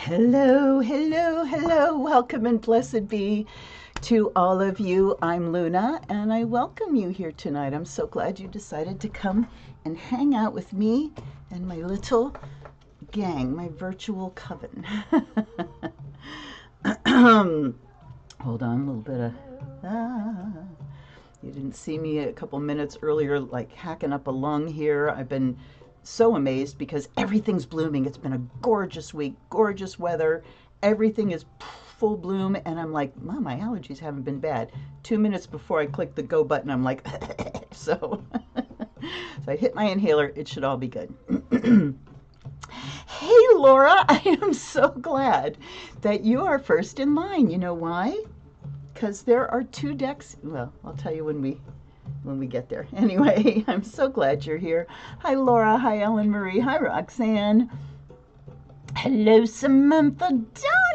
Hello, hello, hello. Welcome and blessed be to all of you. I'm Luna and I welcome you here tonight. I'm so glad you decided to come and hang out with me and my little gang, my virtual coven. Hold on, a little bit of. Ah. You didn't see me a couple minutes earlier, like hacking up a lung here. I've been so amazed because everything's blooming. It's been a gorgeous week, gorgeous weather. Everything is full bloom, and I'm like, Mom, my allergies haven't been bad. 2 minutes before I click the go button, I'm like, so. So I hit my inhaler. It should all be good. Hey, Laura, I am so glad that you are first in line. You know why? Because there are two decks. Well, I'll tell you when we get there. Anyway, I'm so glad you're here. Hi, Laura. Hi, Ellen Marie. Hi, Roxanne. Hello, Samantha,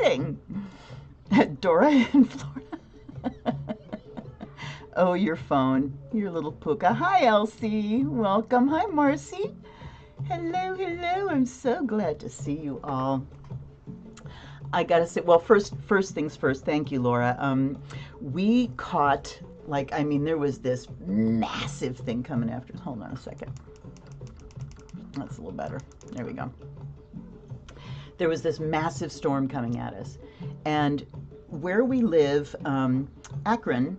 darling. Dora in Florida. Oh, your phone. Your little puka. Hi, Elsie. Welcome. Hi, Marcy. Hello, hello. I'm so glad to see you all. I gotta say, well, first things first. Thank you, Laura. We caught, there was this massive thing coming after. Hold on a second. That's a little better. There we go. There was this massive storm coming at us, and where we live, Akron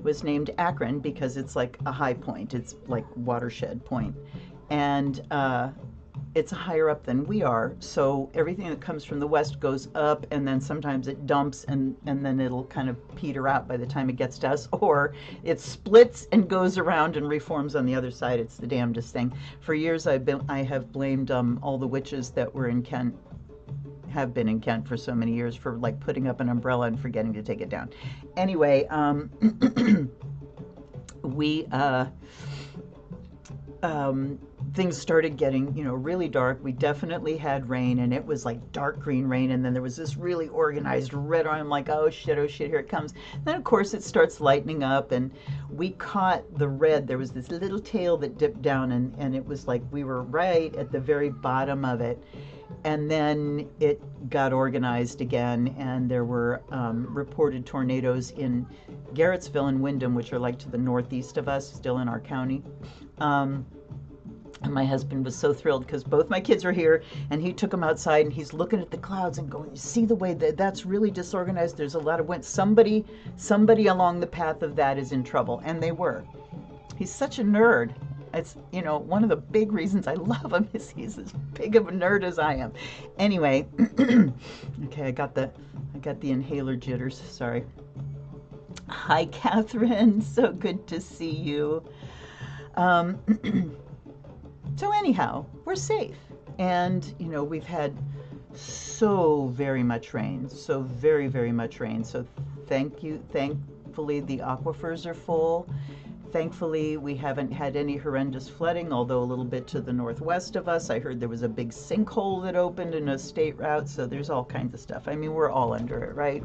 was named Akron because it's like a high point. It's like watershed point, and it's higher up than we are, so everything that comes from the west goes up, and then sometimes it dumps, and then it'll kind of peter out by the time it gets to us, or it splits and goes around and reforms on the other side. It's the damnedest thing. For years I have blamed all the witches that were in Kent, have been in Kent for so many years, for like putting up an umbrella and forgetting to take it down. Anyway, we things started getting, really dark. We definitely had rain, and it was like dark green rain, and then there was this really organized red. I'm like, oh shit, here it comes. Then of course it starts lightening up, and we caught the red. There was this little tail that dipped down, and it was like we were right at the very bottom of it. And then it got organized again, and there were reported tornadoes in Garrettsville and Windham, which are like to the northeast of us, still in our county. And my husband was so thrilled because both my kids are here, and he took them outside, and he's looking at the clouds and going, you see the way that's really disorganized? There's a lot of wind. Somebody along the path of that is in trouble. And they were. He's such a nerd. It's, one of the big reasons I love him is he's as big of a nerd as I am. Anyway, okay, I got the inhaler jitters. Sorry. Hi, Catherine. So good to see you. So anyhow, we're safe, and we've had so very much rain, so very, very much rain. So thankfully the aquifers are full. Thankfully we haven't had any horrendous flooding, although a little bit to the northwest of us. I heard there was a big sinkhole that opened in a state route, so there's all kinds of stuff. I mean, we're all under it, right?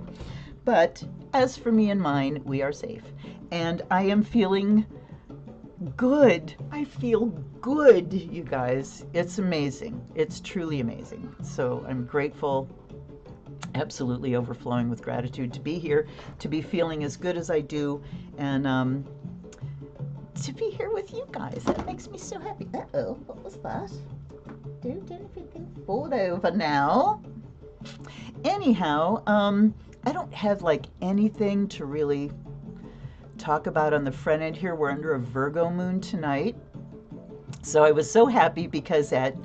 But as for me and mine, we are safe, and I am feeling good. I feel good, you guys. It's amazing. It's truly amazing. So I'm grateful, absolutely overflowing with gratitude to be here, to be feeling as good as I do, and to be here with you guys. That makes me so happy. Uh-oh, what was that? Don't everything fall over now. Anyhow, I don't have anything to really talk about on the front end here. We're under a Virgo moon tonight, so I was so happy because at,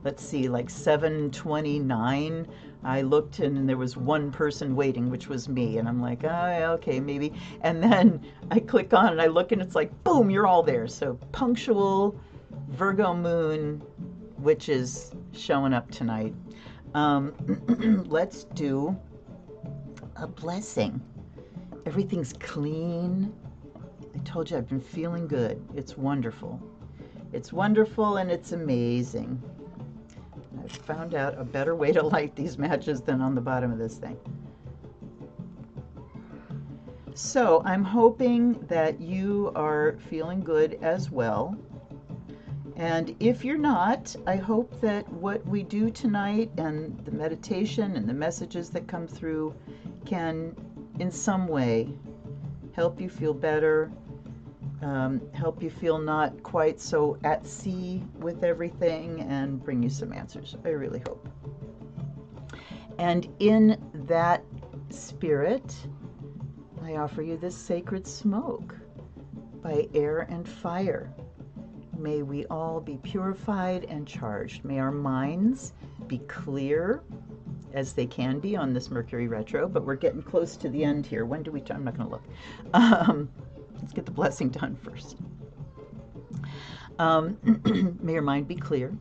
let's see, 7:29 I looked and there was one person waiting, which was me, and I'm like, oh, okay, maybe. And then I click on and I look, and it's like, boom, you're all there. So punctual Virgo moon, which is showing up tonight. Let's do a blessing. Everything's clean. I told you I've been feeling good. It's wonderful. It's wonderful, and it's amazing. I've found out a better way to light these matches than on the bottom of this thing. So I'm hoping that you are feeling good as well. And if you're not, I hope that what we do tonight and the meditation and the messages that come through can in some way help you feel better, help you feel not quite so at sea with everything, and bring you some answers. I really hope. And in that spirit, I offer you this sacred smoke by air and fire. May we all be purified and charged. May our minds be clear as they can be on this Mercury retro, but we're getting close to the end here. When do we, I'm not going to look. Let's get the blessing done first. May your mind be clear,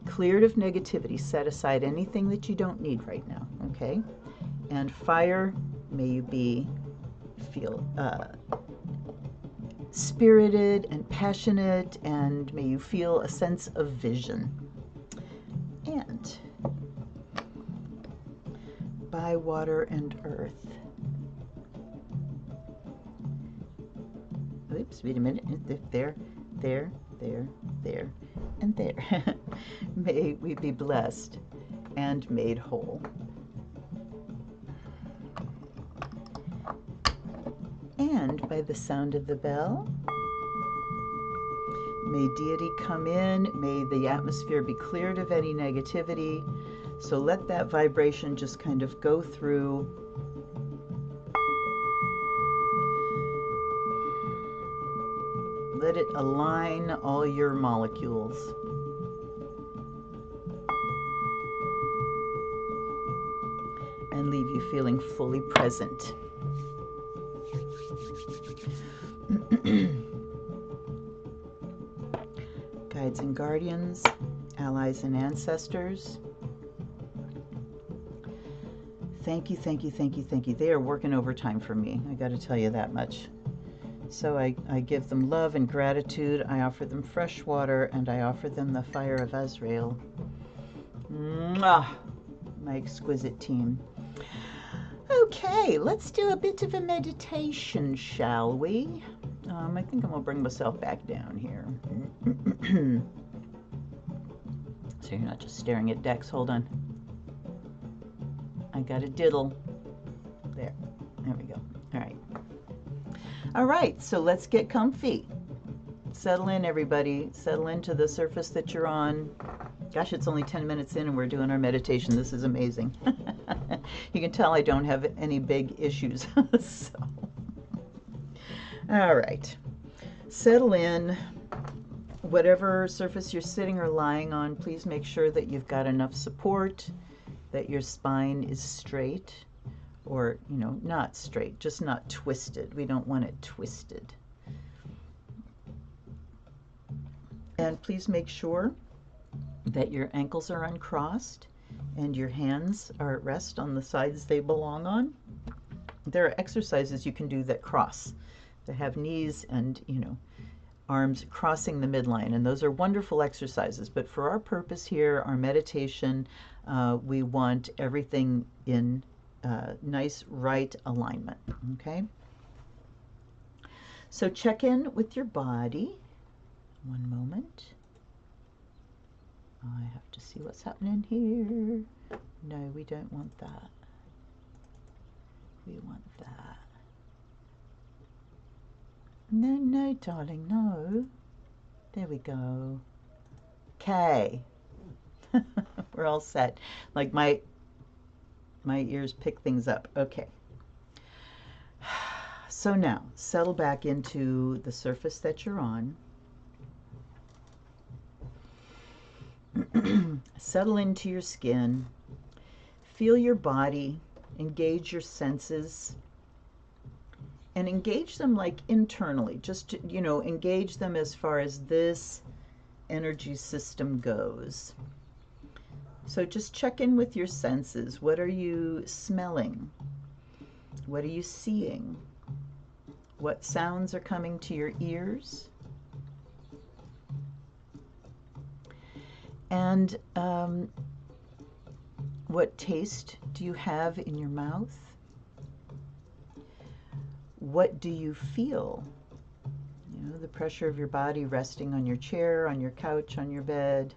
cleared of negativity. Set aside anything that you don't need right now, okay? And fire, may you feel spirited and passionate, and may you feel a sense of vision. And by water and earth. Oops, wait a minute. There, and there. May we be blessed and made whole. And by the sound of the bell, may deity come in, may the atmosphere be cleared of any negativity. So let that vibration just kind of go through. Let it align all your molecules. And leave you feeling fully present. Guides and guardians, allies and ancestors, thank you, thank you, thank you, thank you. They are working overtime for me. I got to tell you that much. So I give them love and gratitude. I offer them fresh water, and I offer them the fire of Azrael. Mwah! My exquisite team. Okay, let's do a bit of a meditation, shall we? I think I'm going to bring myself back down here. So you're not just staring at decks. Hold on. I got a diddle. There we go. All right. All right, so let's get comfy. Settle in, everybody. Settle into the surface that you're on. Gosh, it's only 10 minutes in and we're doing our meditation. This is amazing. You can tell I don't have any big issues. So. All right. Settle in. Whatever surface you're sitting or lying on, please make sure that you've got enough support, that your spine is straight, or, you know, not straight, just not twisted. We don't want it twisted. And please make sure that your ankles are uncrossed and your hands are at rest on the sides they belong on. There are exercises you can do that cross, that have knees and, you know, arms crossing the midline, and those are wonderful exercises. But for our purpose here, our meditation, we want everything in nice right alignment, okay? So check in with your body. One moment. I have to see what's happening here. No, we don't want that. We want that. No, no, darling, no. There we go. Okay. We're all set. Like my ears pick things up. Okay. So now, settle back into the surface that you're on. Settle into your skin. Feel your body. Engage your senses. And engage them like internally. Just, you know, engage them as far as this energy system goes. So just check in with your senses. What are you smelling? What are you seeing? What sounds are coming to your ears? And what taste do you have in your mouth? What do you feel? You know, the pressure of your body resting on your chair, on your couch, on your bed.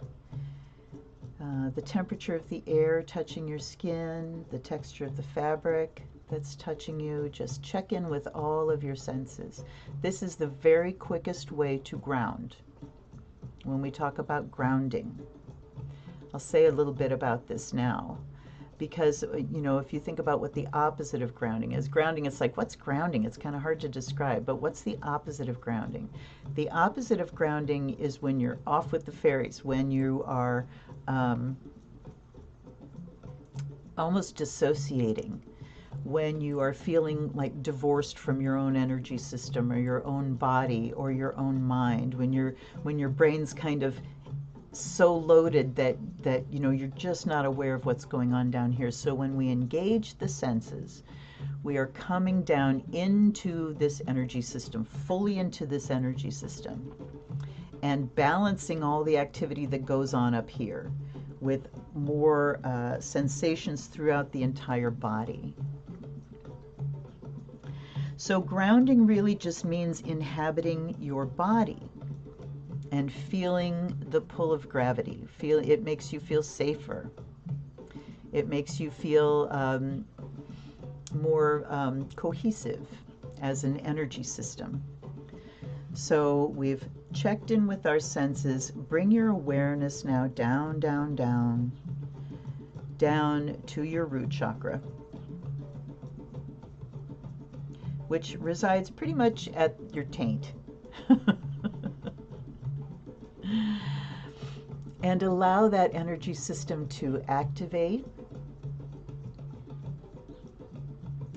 The temperature of the air touching your skin, the texture of the fabric that's touching you. Just check in with all of your senses. This is the very quickest way to ground when we talk about grounding. I'll say a little bit about this now because, you know, if you think about what the opposite of grounding is, it's like, what's grounding? It's kind of hard to describe, but what's the opposite of grounding? The opposite of grounding is when you're off with the fairies, when you are almost dissociating, when you are feeling like divorced from your own energy system or your own body or your own mind, when your brain's kind of so loaded that you know, you're just not aware of what's going on down here. So when we engage the senses, we are coming down into this energy system, fully into this energy system, and balancing all the activity that goes on up here with more sensations throughout the entire body. So grounding really just means inhabiting your body and feeling the pull of gravity. It makes you feel safer. It makes you feel more cohesive as an energy system. So we've checked in with our senses. Bring your awareness now down, down, down, down to your root chakra, which resides pretty much at your taint. And allow that energy system to activate.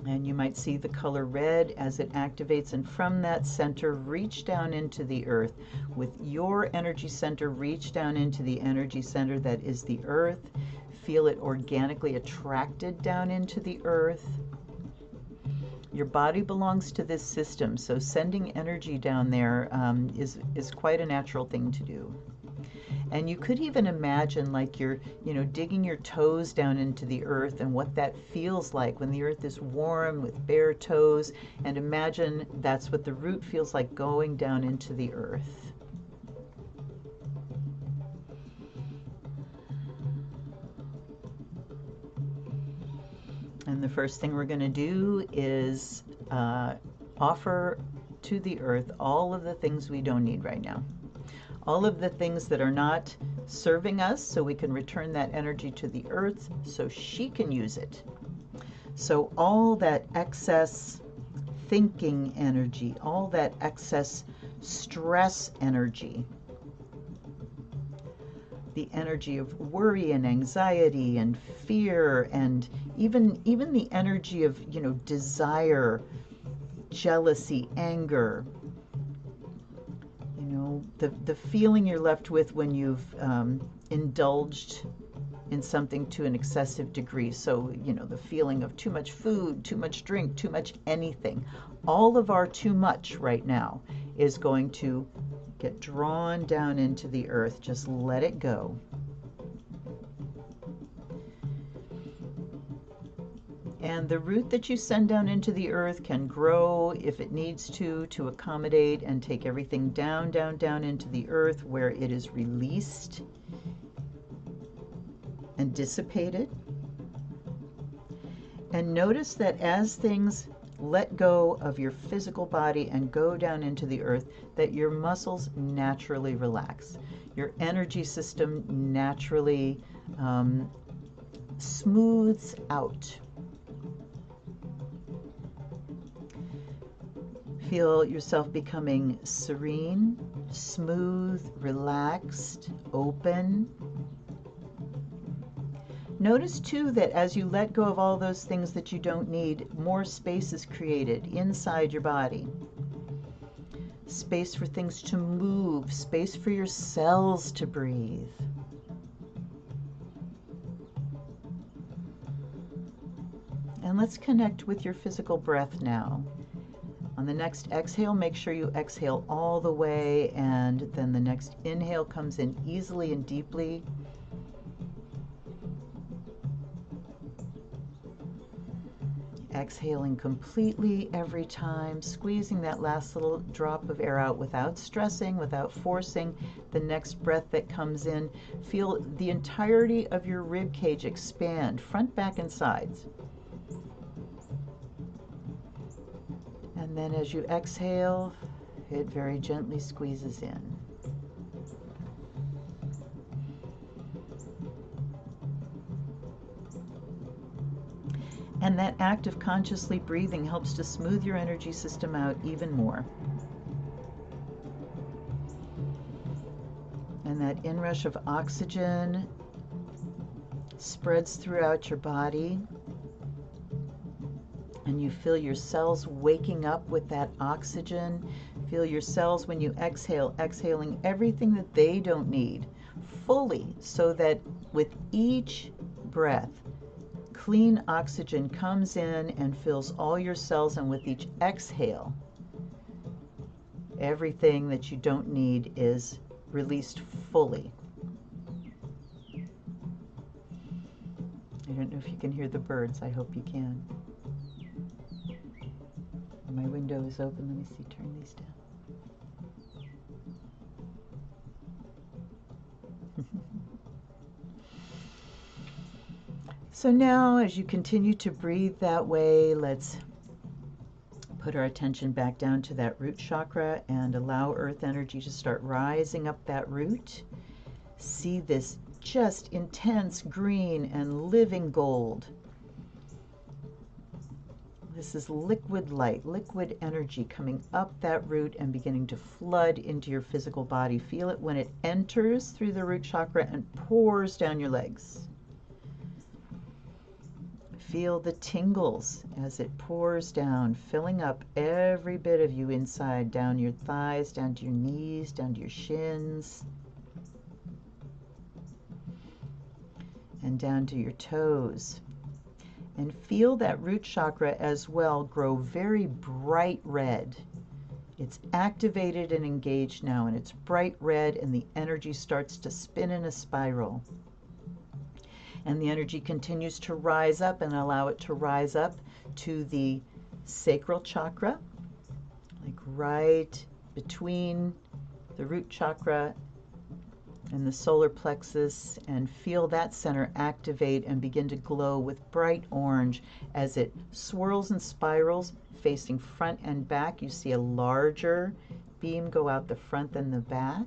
And you might see the color red as it activates, and from that center, reach down into the earth. With your energy center, reach down into the energy center that is the earth. Feel it organically attracted down into the earth. Your body belongs to this system, so sending energy down there is quite a natural thing to do. And you could even imagine like you're, you know, digging your toes down into the earth and what that feels like when the earth is warm with bare toes. And imagine that's what the root feels like, going down into the earth. And the first thing we're going to do is offer to the earth all of the things we don't need right now. All of the things that are not serving us, so we can return that energy to the earth so she can use it. So all that excess thinking energy, all that excess stress energy, the energy of worry and anxiety and fear, and even the energy of, you know, desire, jealousy, anger, the feeling you're left with when you've indulged in something to an excessive degree. So, you know, the feeling of too much food, too much drink, too much anything. All of our too much right now is going to get drawn down into the earth. Just let it go. And the root that you send down into the earth can grow if it needs to accommodate and take everything down, down, down into the earth where it is released and dissipated. And notice that as things let go of your physical body and go down into the earth, that your muscles naturally relax. Your energy system naturally smooths out. Feel yourself becoming serene, smooth, relaxed, open. Notice too that as you let go of all those things that you don't need, more space is created inside your body. Space for things to move, space for your cells to breathe. And let's connect with your physical breath now. On the next exhale, make sure you exhale all the way, and then the next inhale comes in easily and deeply. Exhaling completely every time, squeezing that last little drop of air out without stressing, without forcing the next breath that comes in. Feel the entirety of your rib cage expand, front, back, and sides. And then as you exhale, it very gently squeezes in. And that act of consciously breathing helps to smooth your energy system out even more. And that inrush of oxygen spreads throughout your body. And you feel your cells waking up with that oxygen. Feel your cells, when you exhale, exhaling everything that they don't need fully, so that with each breath, clean oxygen comes in and fills all your cells, and with each exhale, everything that you don't need is released fully. I don't know if you can hear the birds. I hope you can. My window is open. Let me see. Turn these down. So now, as you continue to breathe that way, let's put our attention back down to that root chakra and allow earth energy to start rising up that root. See this just intense green and living gold. This is liquid light, liquid energy coming up that root and beginning to flood into your physical body. Feel it when it enters through the root chakra and pours down your legs. Feel the tingles as it pours down, filling up every bit of you inside, down your thighs, down to your knees, down to your shins, and down to your toes. And feel that root chakra as well grow very bright red. It's activated and engaged now, and it's bright red, and the energy starts to spin in a spiral. And the energy continues to rise up, and allow it to rise up to the sacral chakra, like right between the root chakra and the solar plexus, and feel that center activate and begin to glow with bright orange as it swirls and spirals facing front and back. You see a larger beam go out the front than the back,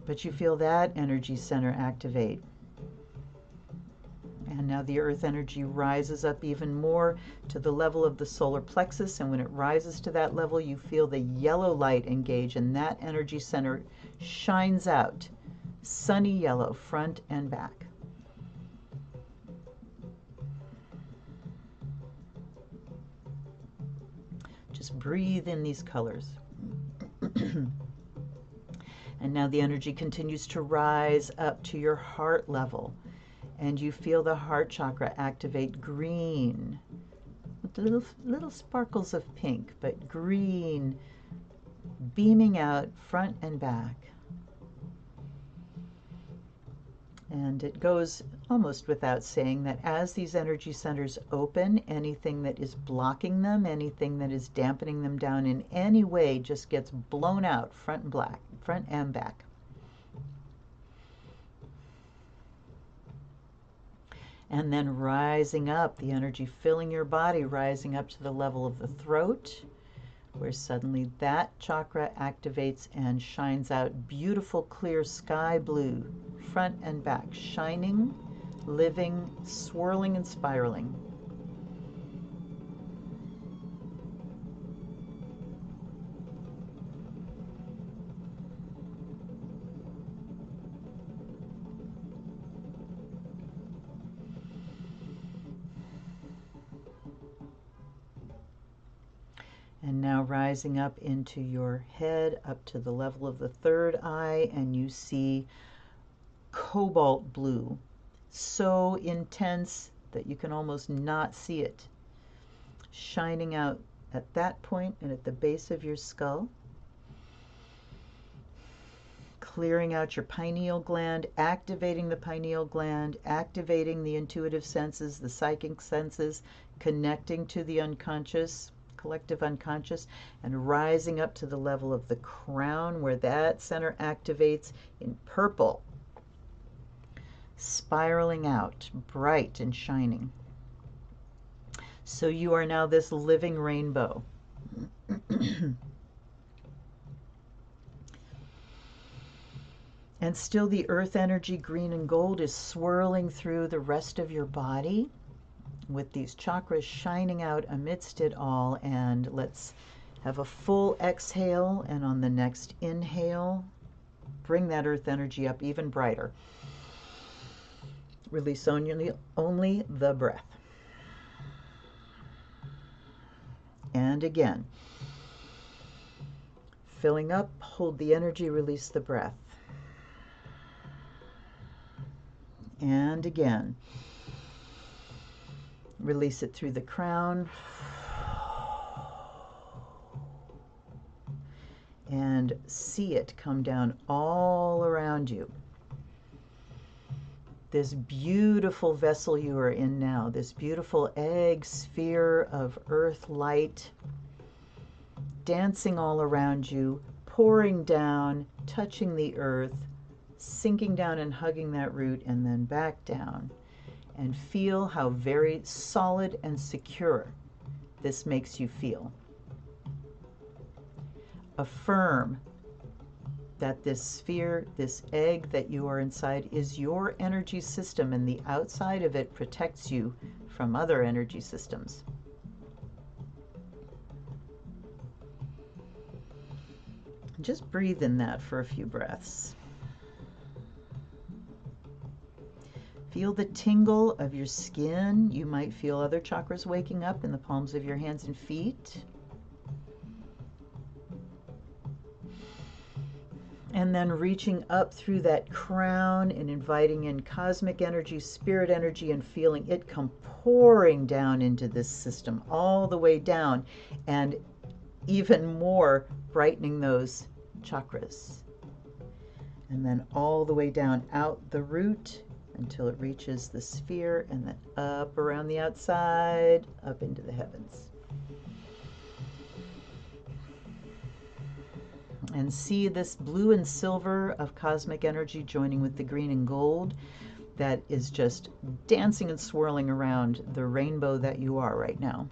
but you feel that energy center activate. And now the earth energy rises up even more to the level of the solar plexus, and when it rises to that level, you feel the yellow light engage, and that energy center shines out, sunny yellow, front and back. Just breathe in these colors. And now the energy continues to rise up to your heart level. And you feel the heart chakra activate green with little sparkles of pink, but green beaming out front and back. And it goes almost without saying that as these energy centers open, anything that is blocking them, anything that is dampening them down in any way, just gets blown out front and back. And then rising up, the energy filling your body, rising up to the level of the throat, where suddenly that chakra activates and shines out beautiful, clear sky blue, front and back, shining, living, swirling and spiraling. And now rising up into your head, up to the level of the third eye, and you see cobalt blue, so intense that you can almost not see it, shining out at that point and at the base of your skull. clearing out your pineal gland, activating the pineal gland, activating the intuitive senses, the psychic senses, connecting to the unconscious, collective unconscious, and rising up to the level of the crown where that center activates in purple, spiraling out, bright and shining. So you are now this living rainbow. And still the earth energy, green and gold, is swirling through the rest of your body with these chakras shining out amidst it all. And let's have a full exhale, and on the next inhale, bring that earth energy up even brighter. Release only the breath. And again, filling up, hold the energy, release the breath. And again, release it through the crown. And see it come down all around you. This beautiful vessel you are in now, this beautiful egg sphere of earth light, dancing all around you, pouring down, touching the earth, sinking down and hugging that root, and then back down. And feel how very solid and secure this makes you feel. Affirm that this sphere, this egg that you are inside, is your energy system, and the outside of it protects you from other energy systems. Just breathe in that for a few breaths. Feel the tingle of your skin. You might feel other chakras waking up in the palms of your hands and feet. And then reaching up through that crown and inviting in cosmic energy, spirit energy, and feeling it come pouring down into this system, all the way down, and even more brightening those chakras. And then all the way down out the root until it reaches the sphere, and then up around the outside, up into the heavens. And see this blue and silver of cosmic energy joining with the green and gold that is just dancing and swirling around the rainbow that you are right now.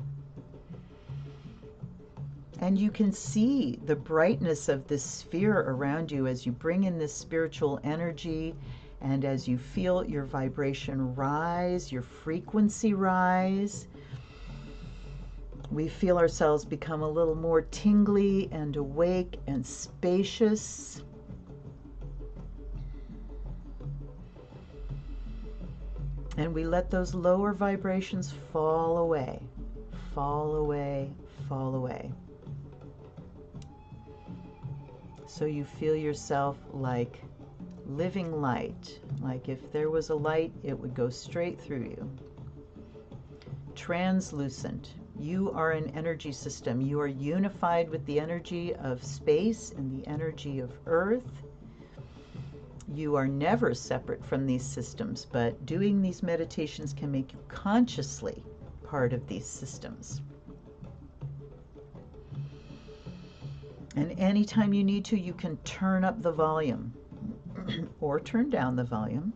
And you can see the brightness of this sphere around you as you bring in this spiritual energy, and as you feel your vibration rise, your frequency rise. We feel ourselves become a little more tingly and awake and spacious. And we let those lower vibrations fall away, fall away, fall away. So you feel yourself like living light, like if there was a light, it would go straight through you. Translucent. You are an energy system. You are unified with the energy of space and the energy of earth. You are never separate from these systems, but doing these meditations can make you consciously part of these systems. And anytime you need to, you can turn up the volume or turn down the volume.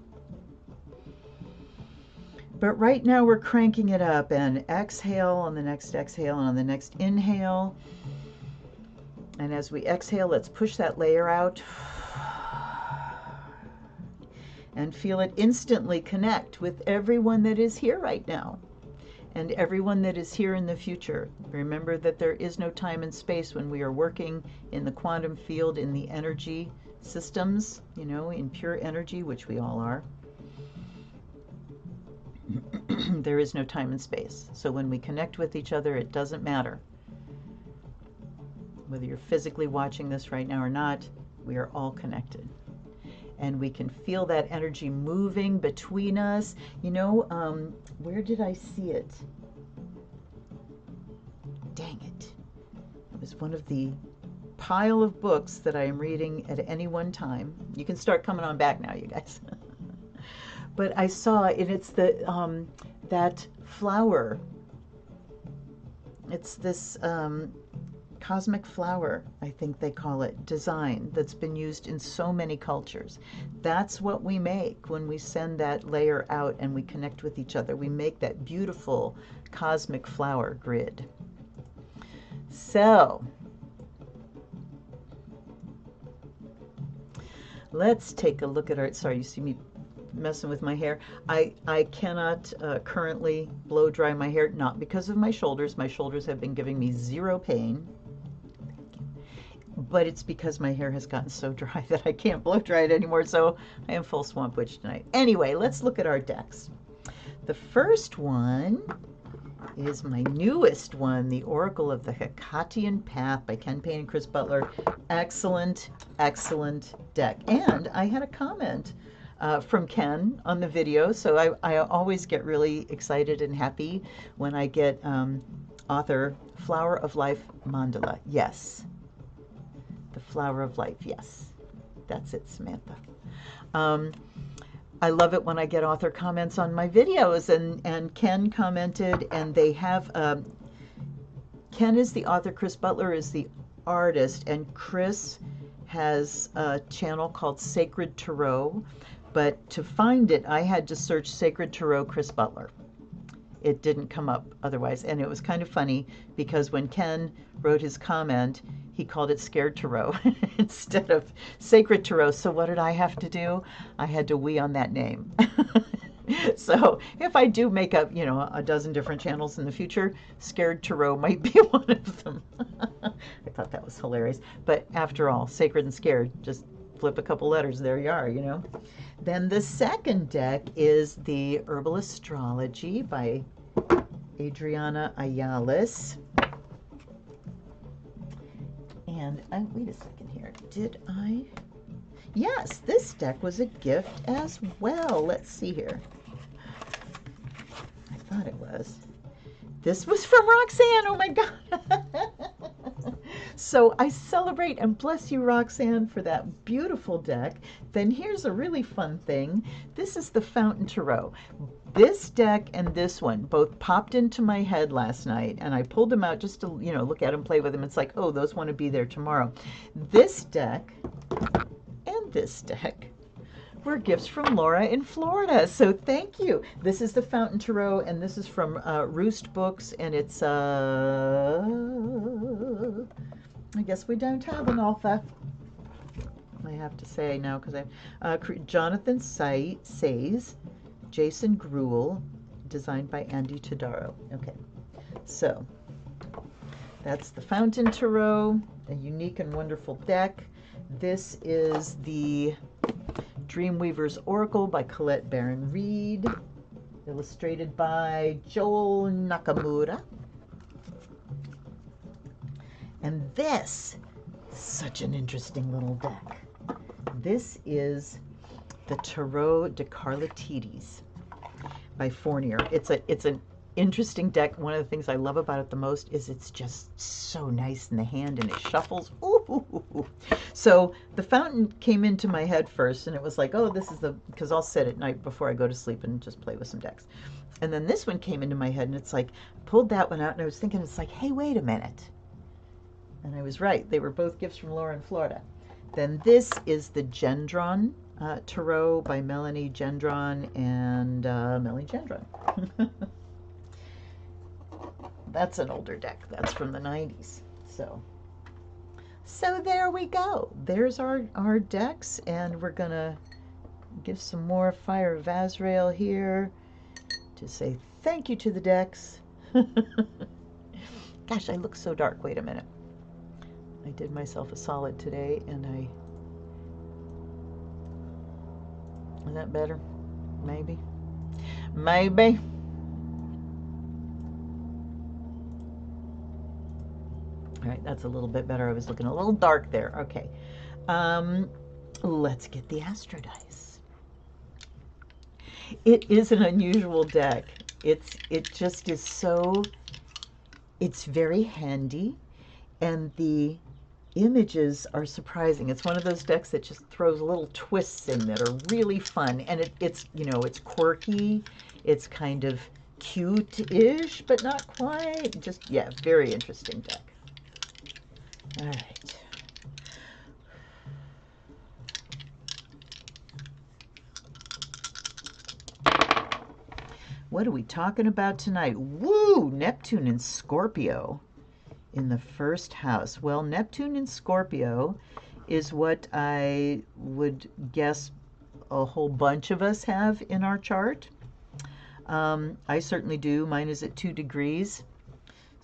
But right now we're cranking it up, and exhale on the next exhale and on the next inhale. And as we exhale, let's push that layer out and feel it instantly connect with everyone that is here right now and everyone that is here in the future. Remember that there is no time and space when we are working in the quantum field, in the energy systems, you know, in pure energy, which we all are. There is no time and space. So when we connect with each other, it doesn't matter whether you're physically watching this right now or not. We are all connected, and we can feel that energy moving between us. You know, where did I see it? Dang it. It was one of the pile of books that I am reading at any one time. You can start coming on back now, you guys. But I saw, and it's the that flower. It's this cosmic flower, I think they call it, design that's been used in so many cultures. That's what we make when we send that layer out and we connect with each other. We make that beautiful cosmic flower grid. So let's take a look at our, sorry, you see me messing with my hair. I cannot currently blow dry my hair, not because of my shoulders. My shoulders have been giving me zero pain, but it's because my hair has gotten so dry that I can't blow dry it anymore, so I am full Swamp Witch tonight. Anyway, let's look at our decks. The first one is my newest one, the Oracle of the Hecatian Path by Ken Payne and Chris Butler. Excellent, excellent deck. And I had a comment from Ken on the video, so I always get really excited and happy when I get author Flower of Life Mandala. Yes. The Flower of Life, yes. That's it, Samantha. I love it when I get author comments on my videos, and Ken commented, and they have, Ken is the author, Chris Butler is the artist, and Chris has a channel called Sacred Tarot, but to find it, I had to search Sacred Tarot Chris Butler. It didn't come up otherwise, and it was kind of funny because when Ken wrote his comment, he called it Scared Tarot instead of Sacred Tarot. So what did I have to do? I had to wee on that name. So if I do make up, you know, a dozen different channels in the future, Scared Tarot might be one of them. I thought that was hilarious. But after all, Sacred and Scared, just flip a couple letters, there you are, you know. Then the second deck is the Herbal Astrology by Adriana Ayales. And wait a second here. Did I? Yes, this deck was a gift as well. Let's see here. I thought it was. This was from Roxanne. Oh my God. So I celebrate and bless you, Roxanne, for that beautiful deck. Then here's a really fun thing. This is the Fountain Tarot. This deck and this one both popped into my head last night, and I pulled them out just to, you know, look at them, play with them. It's like, oh, those want to be there tomorrow. This deck and this deck were gifts from Laura in Florida. So thank you. This is the Fountain Tarot, and this is from Roost Books, and it's, I guess we don't have an author, I have to say now, because Jonathan Says, Jason Gruel, designed by Andy Todaro. Okay, so that's the Fountain Tarot, a unique and wonderful deck. This is the Dreamweaver's Oracle by Colette Baron-Reid, illustrated by Joel Nakamura. And this, such an interesting little deck. This is the Tarot de Carlatides by Fournier. It's an interesting deck. One of the things I love about it the most is it's just so nice in the hand, and it shuffles. Ooh. So the Fountain came into my head first, and it was like, oh, this is the, because I'll sit at night before I go to sleep and just play with some decks. And then this one came into my head, and it's like, pulled that one out, and I was thinking, it's like, hey, wait a minute. And I was right. They were both gifts from Laura in Florida. Then this is the Gendron Tarot by Melanie Gendron and Melanie Gendron. That's an older deck. That's from the 90s. So there we go. There's our decks, and we're going to give some more Fire of Azrael here to say thank you to the decks. Gosh, I look so dark. Wait a minute. I did myself a solid today, and is that better? Maybe. Maybe. All right, that's a little bit better. I was looking a little dark there. Okay. Let's get the Astro Dice. It is an unusual deck. It just is so, it's very handy, and the images are surprising. It's one of those decks that just throws little twists in that are really fun, and it's you know, it's quirky, it's kind of cute-ish, but not quite. Just, yeah, very interesting deck. All right. What are we talking about tonight? Woo! Neptune and Scorpio in the first house. Well, Neptune in Scorpio is what I would guess a whole bunch of us have in our chart. I certainly do. Mine is at 2 degrees.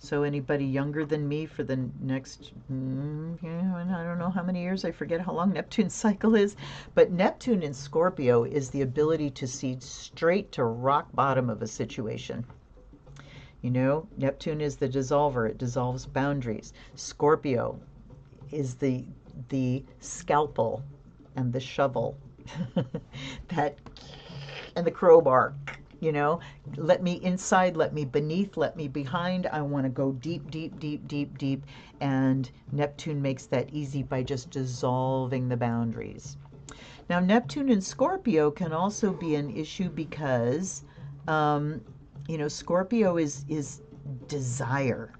So anybody younger than me for the next, I don't know how many years, I forget how long Neptune's cycle is, but Neptune in Scorpio is the ability to see straight to rock bottom of a situation. You know, Neptune is the dissolver. It dissolves boundaries. Scorpio is the scalpel and the shovel that and the crowbar. You know, let me inside, let me beneath, let me behind. I want to go deep, deep, deep, deep, deep. And Neptune makes that easy by just dissolving the boundaries. Now, Neptune in Scorpio can also be an issue because, you know, Scorpio is desire,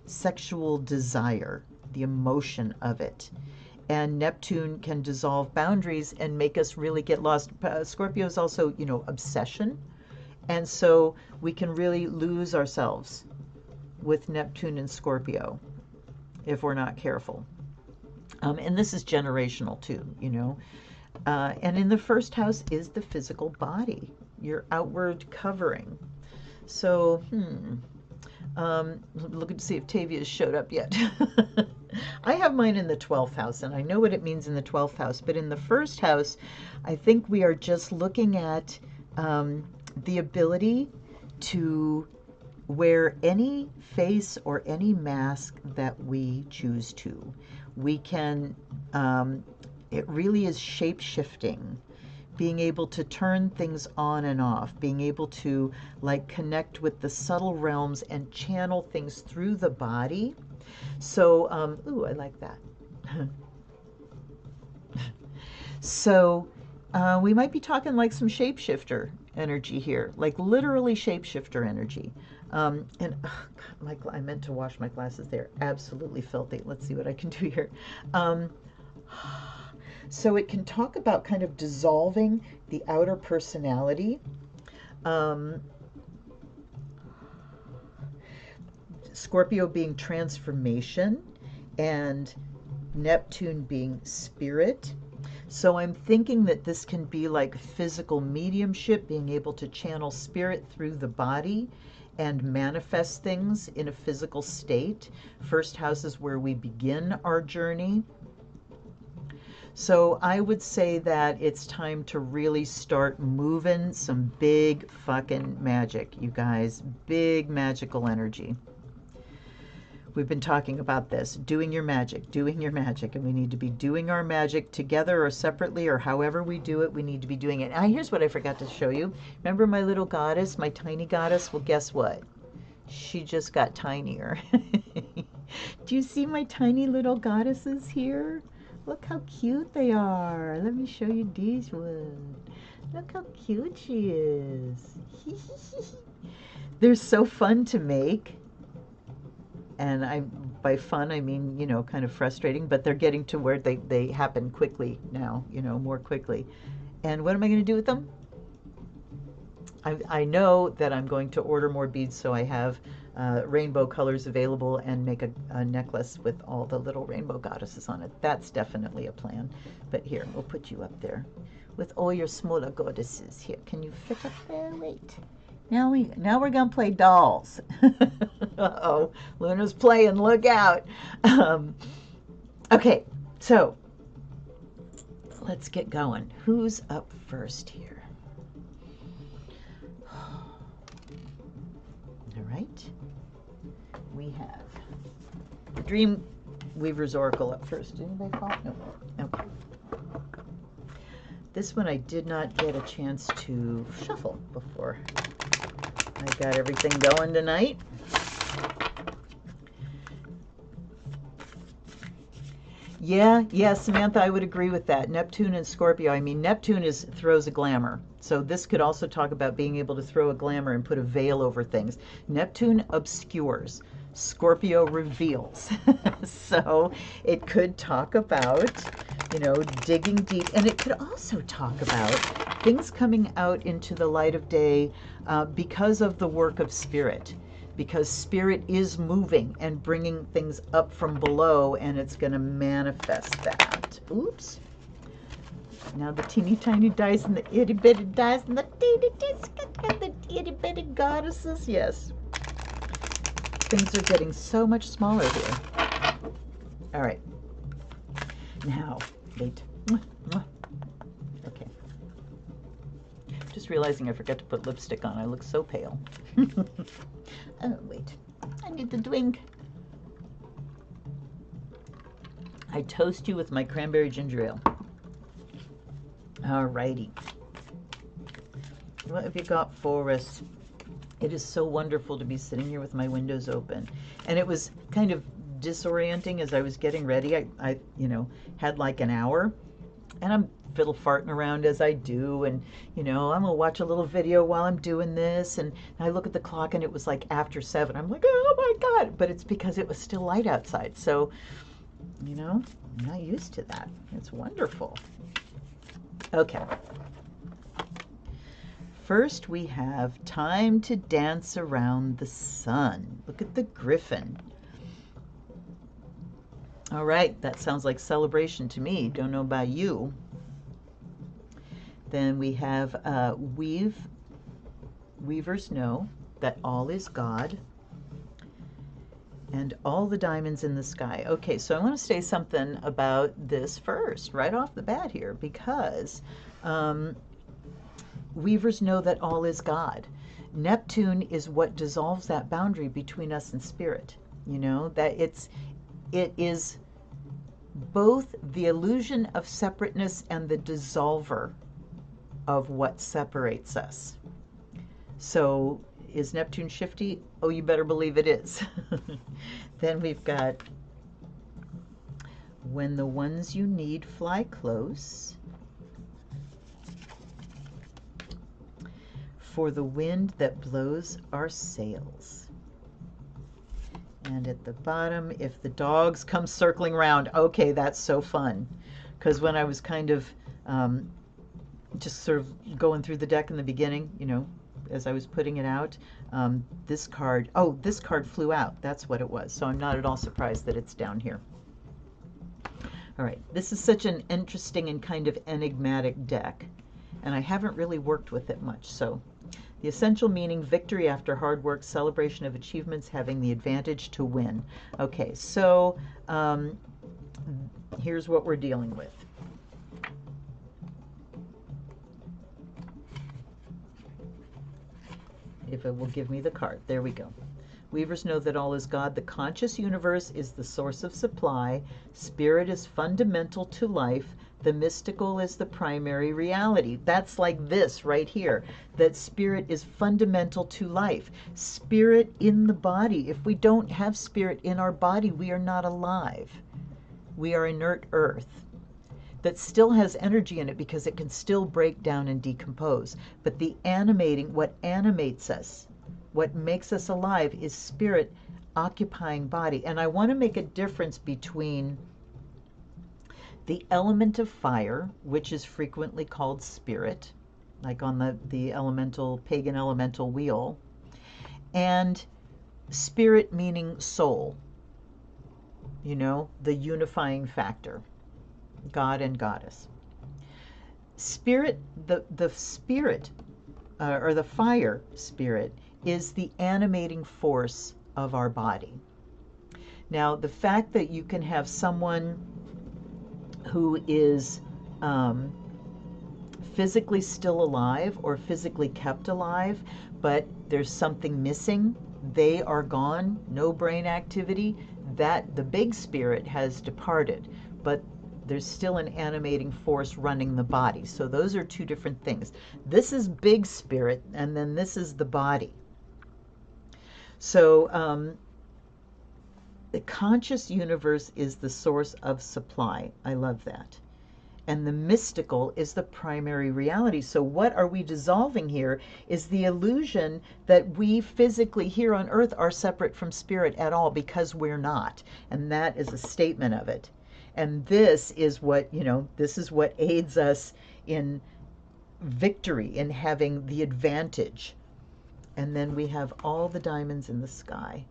sexual desire, the emotion of it. And Neptune can dissolve boundaries and make us really get lost. Scorpio is also, you know, obsession. And so we can really lose ourselves with Neptune and Scorpio if we're not careful. And this is generational too, you know. And in the first house is the physical body, your outward covering. So, looking to see if Tavia's showed up yet. I have mine in the 12th house, and I know what it means in the 12th house. But in the first house, I think we are just looking at the ability to wear any face or any mask that we choose to. We can, it really is shape-shifting, being able to turn things on and off, being able to like connect with the subtle realms and channel things through the body. So, ooh, I like that. So we might be talking like some shapeshifter energy here, like literally shapeshifter energy. And God, I meant to wash my glasses. They're absolutely filthy. Let's see what I can do here. So it can talk about kind of dissolving the outer personality. Scorpio being transformation and Neptune being spirit. So I'm thinking that this can be like physical mediumship, being able to channel spirit through the body and manifest things in a physical state. First house is where we begin our journey. So I would say that it's time to really start moving some big fucking magic, you guys. Big magical energy. We've been talking about this, doing your magic, and we need to be doing our magic together or separately or however we do it, we need to be doing it. Here's what I forgot to show you. Remember my little goddess, my tiny goddess? Well, guess what? She just got tinier. Do you see my tiny little goddesses here? Look how cute they are. Let me show you this one. Look how cute she is. They're so fun to make. And by fun, I mean, you know, kind of frustrating, but they're getting to where they happen quickly now, you know, more quickly. And what am I going to do with them? I know that I'm going to order more beads so I have rainbow colors available and make a necklace with all the little rainbow goddesses on it. That's definitely a plan. But here, we'll put you up there with all your smaller goddesses. Here, can you fit up there? Wait. Now we're gonna play dolls. Uh-oh, Luna's playing. Look out. Okay, so let's get going. Who's up first here? All right. We have Dreamweaver's Oracle up first. Did anybody call? No. Okay. This one I did not get a chance to shuffle before I got everything going tonight. Yeah, Samantha, I would agree with that. Neptune and Scorpio. I mean, Neptune throws a glamour. So this could also talk about being able to throw a glamour and put a veil over things. Neptune obscures. Scorpio reveals. So it could talk about, digging deep. And it could also talk about things coming out into the light of day because of the work of spirit. Because spirit is moving and bringing things up from below, and it's going to manifest that. Oops. Now the teeny tiny dice and the itty bitty dice and the itty bitty goddesses. Yes. Things are getting so much smaller here. All right. Now, wait. Okay. Just realizing I forgot to put lipstick on. I look so pale. Oh, wait. I need the drink. I toast you with my cranberry ginger ale. All righty. What have you got for us? It is so wonderful to be sitting here with my windows open. And it was kind of disorienting as I was getting ready. I had like an hour, and I'm fiddle farting around as I do, and I'm gonna watch a little video while I'm doing this, and I look at the clock and it was like after 7. I'm like, oh my God, but it's because it was still light outside. So I'm not used to that. It's wonderful. Okay, first we have time to dance around the sun. Look at the griffin. All right, that sounds like celebration to me. Don't know about you. Then we have weavers know that all is God, and all the diamonds in the sky. Okay, so I want to say something about this first, right off the bat here, because weavers know that all is God. Neptune is what dissolves that boundary between us and spirit. That it is both the illusion of separateness and the dissolver of what separates us. So is Neptune shifty? Oh, you better believe it is. Then we've got when the ones you need fly close, for the wind that blows our sails. And at the bottom, if the dogs come circling around. Okay, that's so fun. Because when I was kind of just sort of going through the deck in the beginning, as I was putting it out, this card flew out. That's what it was. So I'm not at all surprised that it's down here. All right, this is such an interesting and kind of enigmatic deck, and I haven't really worked with it much. So the essential meaning: victory after hard work, celebration of achievements, having the advantage to win. Okay, so here's what we're dealing with. If it will give me the card. There we go. Weavers know that all is God. The conscious universe is the source of supply. Spirit is fundamental to life. The mystical is the primary reality. That's like this right here, that spirit is fundamental to life. Spirit in the body. If we don't have spirit in our body, we are not alive. We are inert earth that still has energy in it because it can still break down and decompose. But the animating, what animates us, what makes us alive, is spirit occupying body. And I want to make a difference between the element of fire, which is frequently called spirit, like on the elemental, pagan elemental wheel, and spirit meaning soul, the unifying factor. God and goddess. Spirit, the spirit, or the fire spirit, is the animating force of our body. Now, the fact that you can have someone who is physically still alive or physically kept alive, but there's something missing, they are gone, no brain activity, that the big spirit has departed, but there's still an animating force running the body. So those are two different things. This is big spirit, and then this is the body. So The conscious universe is the source of supply. I love that. And the mystical is the primary reality. So what are we dissolving here is the illusion that we physically here on earth are separate from spirit at all, because we're not. And that is a statement of it. And this is what, this is what aids us in victory, in having the advantage. And then we have all the diamonds in the sky.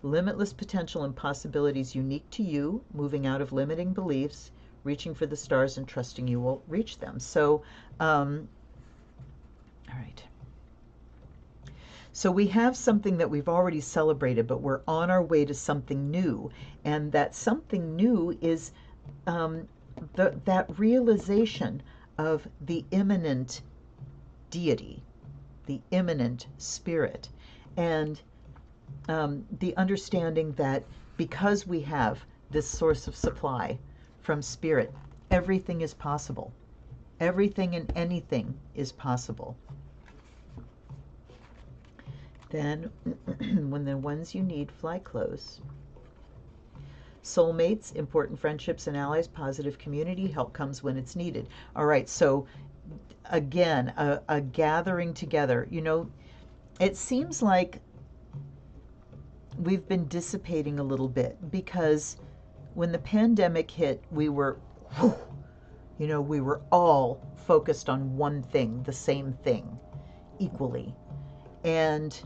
Limitless potential and possibilities unique to you, moving out of limiting beliefs, reaching for the stars and trusting you will reach them. So, all right. So we have something that we've already celebrated, but we're on our way to something new. And that something new is that realization of the immanent deity, the immanent spirit, and the understanding that because we have this source of supply from spirit, everything is possible. Everything and anything is possible. Then, when the ones you need fly close, soulmates, important friendships and allies, positive community, help comes when it's needed. All right, so again, a gathering together. It seems like we've been dissipating a little bit, because when the pandemic hit, we were all focused on one thing, the same thing, equally. And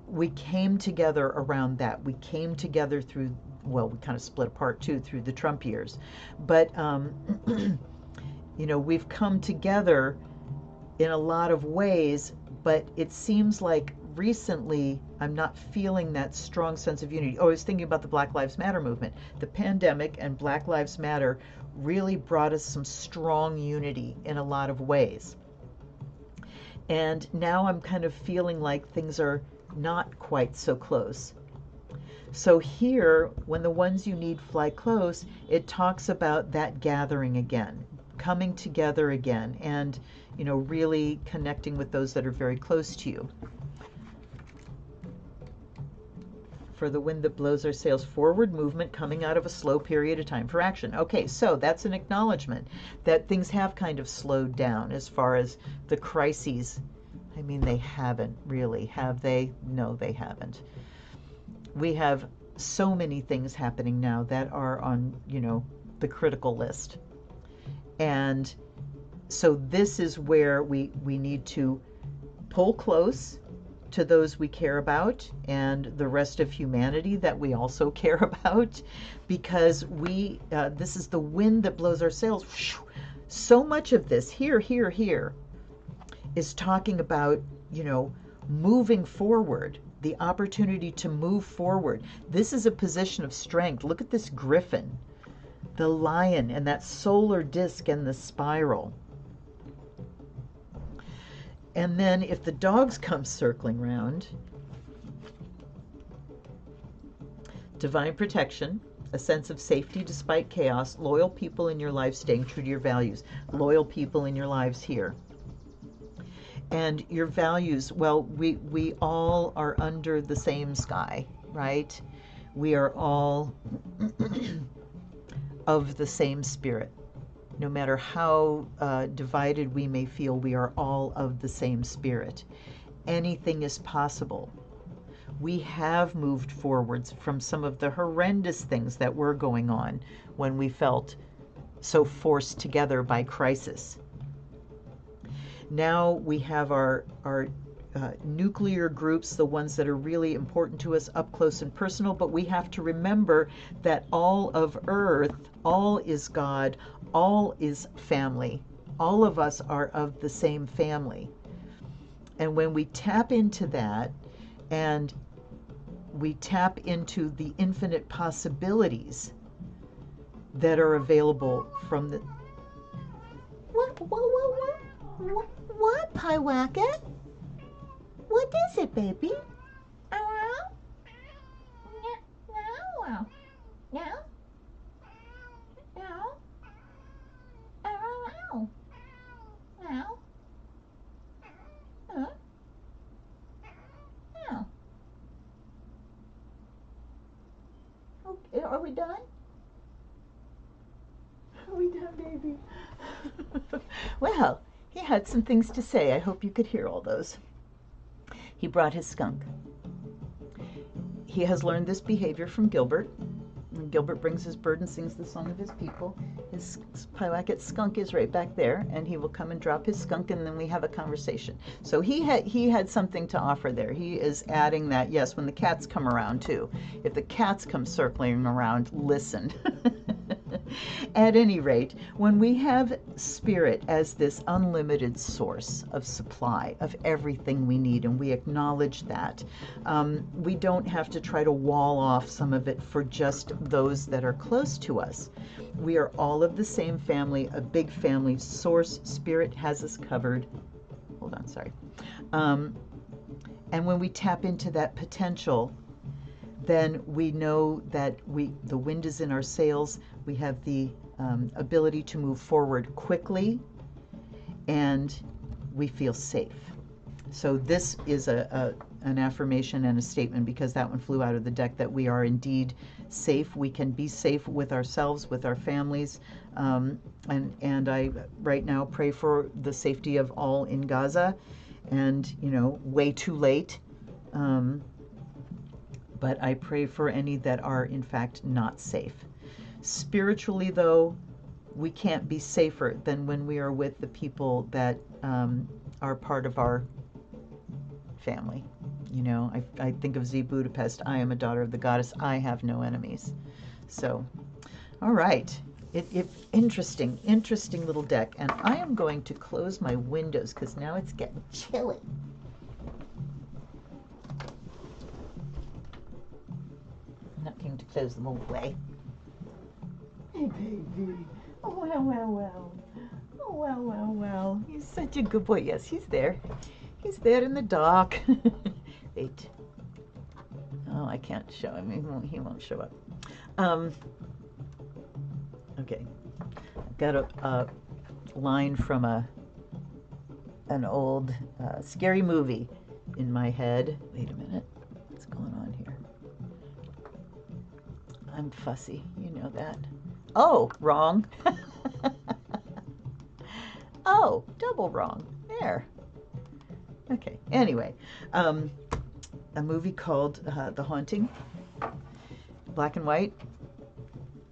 we came together around that. We came together through, well, we kind of split apart too through the Trump years. But, we've come together in a lot of ways, but it seems like recently I'm not feeling that strong sense of unity. Oh, I was thinking about the Black Lives Matter movement. The pandemic and Black Lives Matter really brought us some strong unity in a lot of ways. And now I'm kind of feeling like things are not quite so close. So here, when the ones you need fly close, it talks about that gathering again, coming together again, and really connecting with those that are very close to you. For the wind that blows our sails, forward movement coming out of a slow period of time for action. Okay, so that's an acknowledgement that things have kind of slowed down as far as the crises. I mean, they haven't really, have they? No, they haven't. We have so many things happening now that are on, the critical list. And so this is where we need to pull close to those we care about and the rest of humanity that we also care about, because this is the wind that blows our sails. So much of this here is talking about, moving forward, the opportunity to move forward. This is a position of strength. Look at this griffin, the lion, and that solar disk and the spiral. And then if the dogs come circling round, divine protection, a sense of safety despite chaos, loyal people in your life staying true to your values, loyal people in your lives here. And your values, well, we all are under the same sky, right? We are all of the same spirit. No matter how divided we may feel, we are all of the same spirit. Anything is possible. We have moved forwards from some of the horrendous things that were going on when we felt so forced together by crisis. Now we have our nuclear groups, the ones that are really important to us, up close and personal, but we have to remember that all of Earth, all is God, all is family. All of us are of the same family. And when we tap into that, and we tap into the infinite possibilities that are available from the... What, Pyewacket? What is it, baby? Meow. Meow. Meow. Meow. Meow. Meow. Huh? Meow. Are we done? Are we done, baby? Well, he had some things to say. I hope you could hear all those. He brought his skunk. He has learned this behavior from Gilbert. When Gilbert brings his bird and sings the song of his people, his Pyewacket skunk is right back there, and he will come and drop his skunk, and then we have a conversation. So he had something to offer there. He is adding that, yes, when the cats come around too. If the cats come circling around, listen. At any rate, when we have spirit as this unlimited source of supply of everything we need, and we acknowledge that, we don't have to try to wall off some of it for just those that are close to us. We are all of the same family, a big family. Source, spirit has us covered. Hold on, sorry. And when we tap into that potential, then we know that the wind is in our sails. We have the ability to move forward quickly, and we feel safe. So this is an affirmation and a statement, because that one flew out of the deck, that we are indeed safe. We can be safe with ourselves, with our families, and I right now pray for the safety of all in Gaza, and way too late. But I pray for any that are in fact not safe. Spiritually, though, we can't be safer than when we are with the people that are part of our family. I think of Z Budapest. I am a daughter of the goddess. I have no enemies. So, all right. Interesting little deck. And I am going to close my windows because now it's getting chilly. I'm not going to close them all the way. Hey, baby. Oh, well. Oh, well. He's such a good boy. Yes, he's there. He's there in the dark. Wait. Oh, I can't show him. He won't show up. Okay. I've got a line from an old scary movie in my head. Wait a minute. What's going on here? I'm fussy. You know that. Oh, wrong. Oh, double wrong. There. Okay. Anyway, a movie called The Haunting, black and white,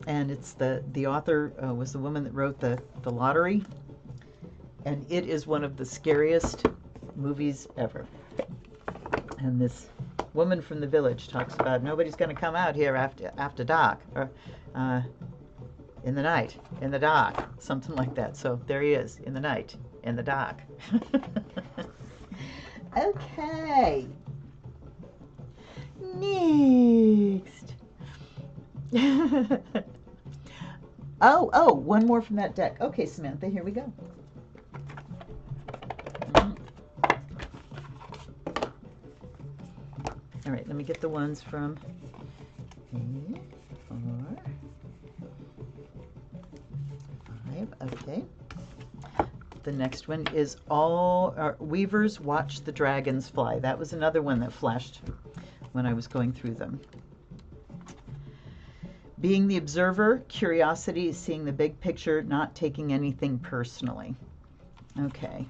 and it's the author was the woman that wrote The Lottery, and it is one of the scariest movies ever. And this woman from the village talks about nobody's going to come out here after dark, or in the night, in the dark, something like that. So there he is, in the night, in the dark. Okay. Next. Oh, one more from that deck. Okay, Samantha, here we go. All right, let me get the ones from 3, 4, 5. Okay. The next one is all weavers watch the dragons fly. That was another one that flashed when I was going through them. Being the observer, curiosity, seeing the big picture, not taking anything personally. Okay.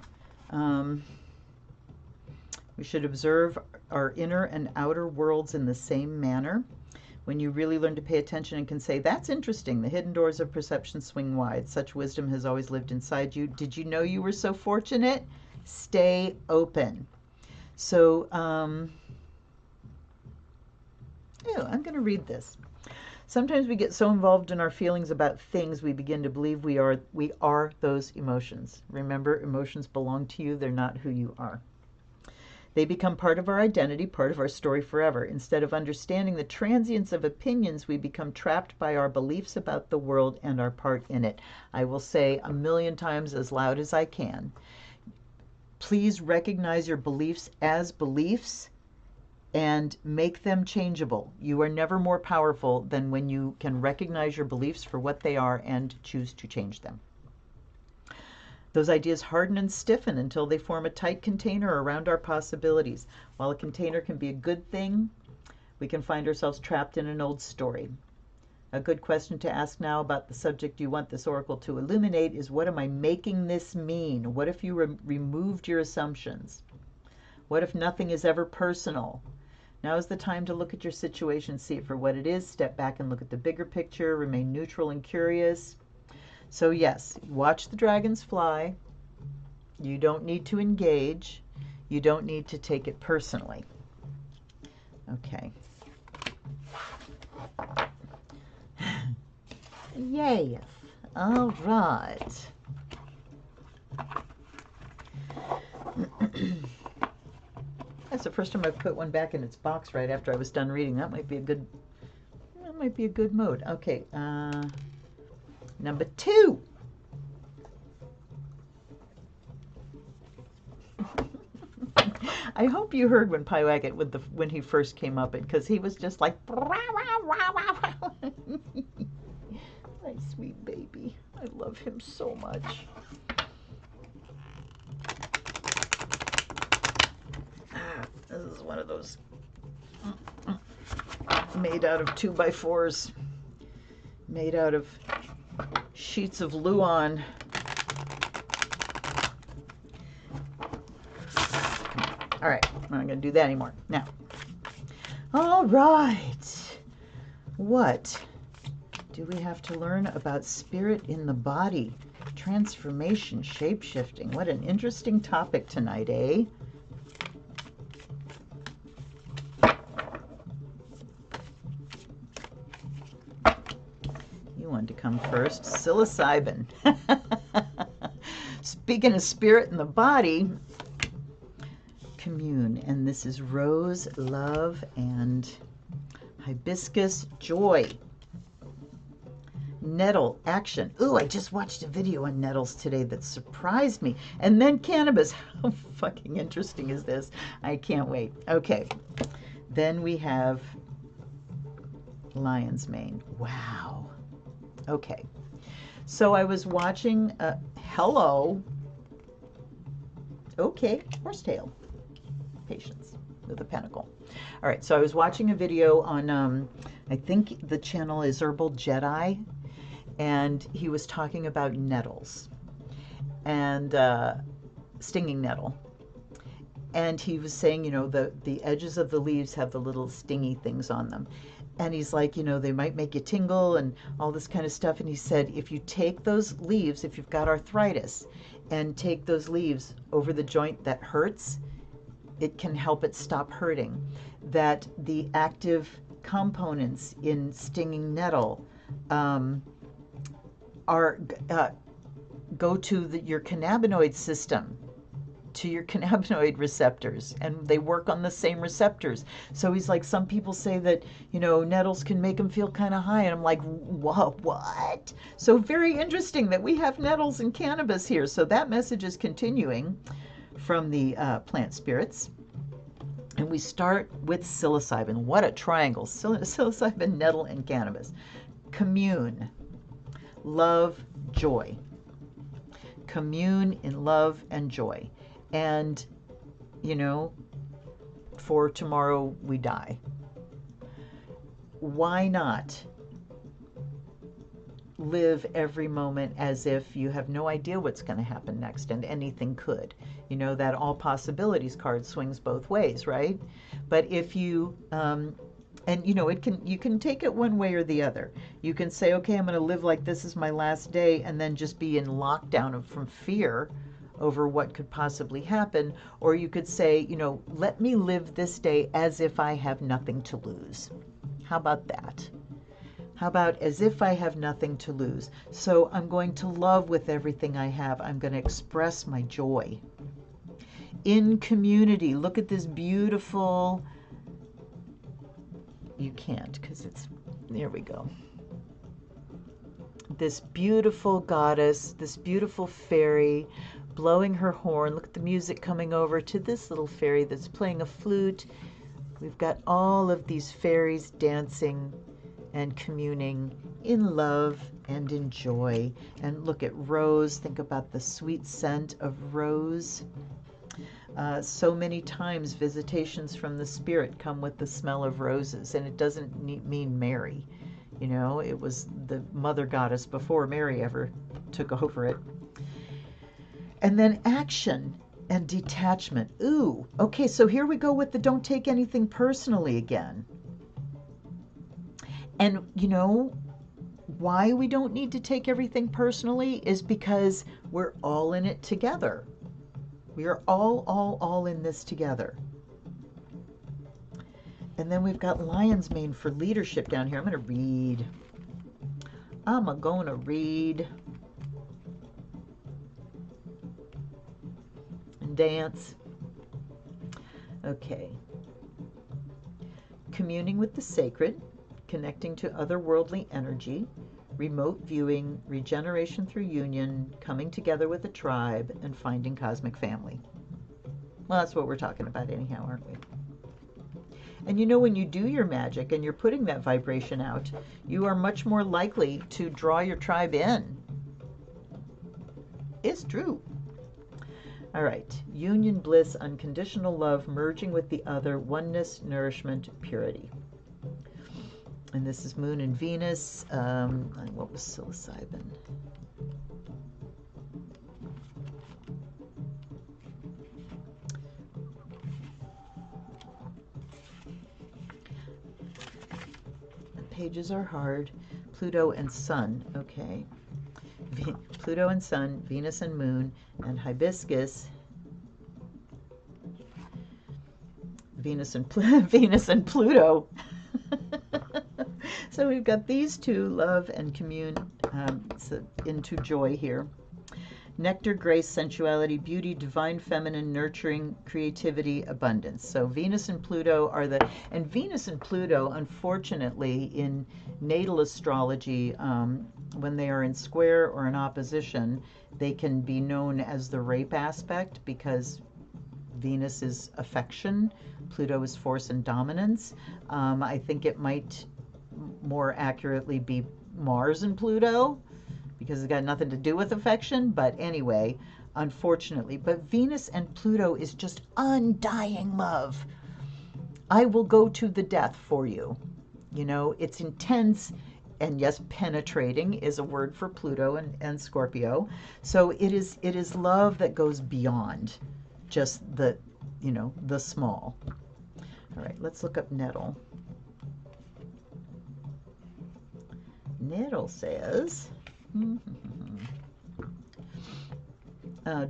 We should observe our inner and outer worlds in the same manner. When you really learn to pay attention and can say, that's interesting, the hidden doors of perception swing wide. Such wisdom has always lived inside you. Did you know you were so fortunate? Stay open. So, I'm going to read this. Sometimes we get so involved in our feelings about things, we begin to believe we are those emotions. Remember, emotions belong to you. They're not who you are. They become part of our identity, part of our story forever. Instead of understanding the transience of opinions, we become trapped by our beliefs about the world and our part in it. I will say 1,000,000 times as loud as I can. Please recognize your beliefs as beliefs and make them changeable. You are never more powerful than when you can recognize your beliefs for what they are and choose to change them. Those ideas harden and stiffen until they form a tight container around our possibilities. While a container can be a good thing, we can find ourselves trapped in an old story. A good question to ask now about the subject you want this oracle to illuminate is, what am I making this mean? What if you removed your assumptions? What if nothing is ever personal? Now is the time to look at your situation, see it for what it is, step back and look at the bigger picture, remain neutral and curious. So yes, watch the dragons fly. You don't need to engage. You don't need to take it personally. Okay. Yay. All right. That's the first time I've put one back in its box right after I was done reading. That might be a good mode. Okay. Number 2. I hope you heard when Pyewacket when he first came up, because he was just like, my sweet baby. I love him so much. This is one of those made out of 2x4s, made out of sheets of Luan. All right, I'm not going to do that anymore. Now, all right. What do we have to learn about spirit in the body? Transformation, shape-shifting. What an interesting topic tonight, eh? You wanted to come first. Psilocybin. Speaking of spirit in the body, commune. And this is rose, love, and hibiscus, joy. Nettle, action. Ooh, I just watched a video on nettles today that surprised me. And then cannabis. How fucking interesting is this? I can't wait. Okay. Then we have lion's mane. Wow. Okay. So I was watching, hello. Okay, horsetail. Patience with a pentacle. All right, so I was watching a video on, I think the channel is Herbal Jedi, and he was talking about nettles and stinging nettle. And he was saying, you know, the edges of the leaves have the little stingy things on them. And he's like, you know, they might make you tingle and all this kind of stuff. And he said, if you take those leaves, if you've got arthritis, and take those leaves over the joint that hurts, it can help it stop hurting. That the active components in stinging nettle go to your cannabinoid system, to your cannabinoid receptors, and they work on the same receptors. So he's like, some people say that, you know, nettles can make them feel kind of high, and I'm like, what? So very interesting that we have nettles and cannabis here. So that message is continuing from the plant spirits. And we start with psilocybin. What a triangle. Psilocybin, nettle, and cannabis. Commune, love, joy. Commune in love and joy. And, you know, for tomorrow we die. Why not live every moment as if you have no idea what's going to happen next, and anything could? You know, that all possibilities card swings both ways, right? But if you, and you know, you can take it one way or the other. You can say, okay, I'm going to live like this is my last day, and then just be in lockdown from fear over what could possibly happen. Or you could say, you know, let me live this day as if I have nothing to lose. How about that? How about as if I have nothing to lose? So I'm going to love with everything I have. I'm going to express my joy. In community, look at this beautiful, you can't because it's, there we go. This beautiful goddess, this beautiful fairy, blowing her horn. Look at the music coming over to this little fairy that's playing a flute. We've got all of these fairies dancing and communing in love and in joy. And look at rose. Think about the sweet scent of rose. So many times visitations from the spirit come with the smell of roses, and it doesn't mean Mary. You know, it was the mother goddess before Mary ever took over it. And then action and detachment. Ooh, okay, so here we go with the don't take anything personally again. And you know, why we don't need to take everything personally is because we're all in it together. We are all in this together. And then we've got lion's mane for leadership down here. I'm going to read. And dance. Okay. Communing with the sacred, connecting to otherworldly energy, remote viewing, regeneration through union, coming together with a tribe, and finding cosmic family. Well, that's what we're talking about anyhow, aren't we? And you know, when you do your magic and you're putting that vibration out, you are much more likely to draw your tribe in. It's true. All right. Union, bliss, unconditional love, merging with the other, oneness, nourishment, purity. And this is Moon and Venus. What was psilocybin? The pages are hard. Pluto and Sun. Okay. Pluto and Sun, Venus and Moon, and hibiscus. Venus and Pluto. So we've got these two, love and commune, into joy here. Nectar, grace, sensuality, beauty, divine feminine, nurturing, creativity, abundance. So Venus and Pluto are and Venus and Pluto, unfortunately, in natal astrology, when they are in square or in opposition, they can be known as the rape aspect, because Venus is affection, Pluto is force and dominance. I think it might more accurately be Mars and Pluto, because it's got nothing to do with affection. But anyway, unfortunately, but Venus and Pluto is just undying love. I will go to the death for you. You know, it's intense. And yes, penetrating is a word for Pluto and Scorpio. So it is love that goes beyond just the, you know, the small. All right, let's look up nettle. Nettle says,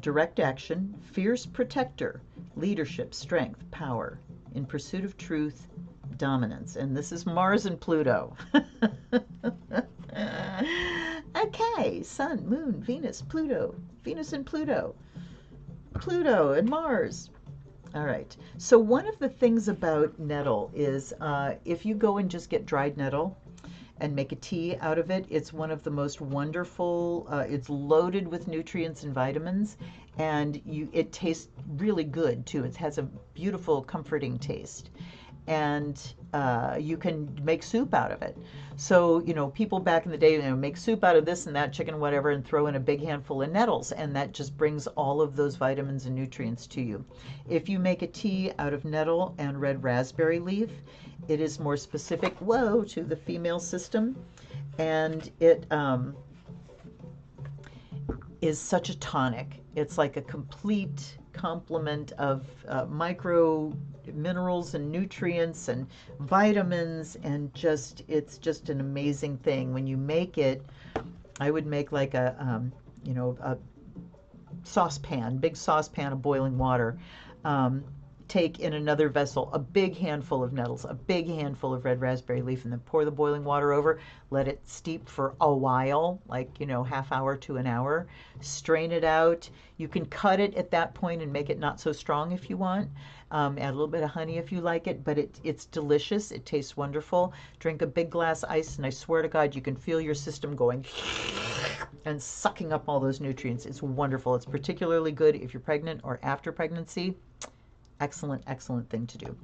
direct action, fierce protector, leadership, strength, power, in pursuit of truth, dominance. And this is Mars and Pluto. Okay, Sun, Moon, Venus, Pluto, Venus and Pluto, Pluto and Mars. All right. So one of the things about nettle is if you go and just get dried nettle and make a tea out of it, it's one of the most wonderful, it's loaded with nutrients and vitamins, and it tastes really good too. It has a beautiful, comforting taste. And you can make soup out of it. So, you know, people back in the day, you know, make soup out of this and that, chicken, whatever, and throw in a big handful of nettles, and that just brings all of those vitamins and nutrients to you. If you make a tea out of nettle and red raspberry leaf, it is more specific, to the female system, and it is such a tonic. It's like a complete complement of micro minerals and nutrients and vitamins, and it's just an amazing thing. When you make it, I would make like a saucepan, big saucepan of boiling water. Take in another vessel a big handful of nettles, a big handful of red raspberry leaf, and then pour the boiling water over. Let it steep for a while, like, you know, half hour to an hour. Strain it out. You can cut it at that point and make it not so strong if you want. Add a little bit of honey if you like it, but it's delicious. It tastes wonderful. Drink a big glass ice, and I swear to God, you can feel your system going and sucking up all those nutrients. It's wonderful. It's particularly good if you're pregnant or after pregnancy. Excellent, excellent thing to do.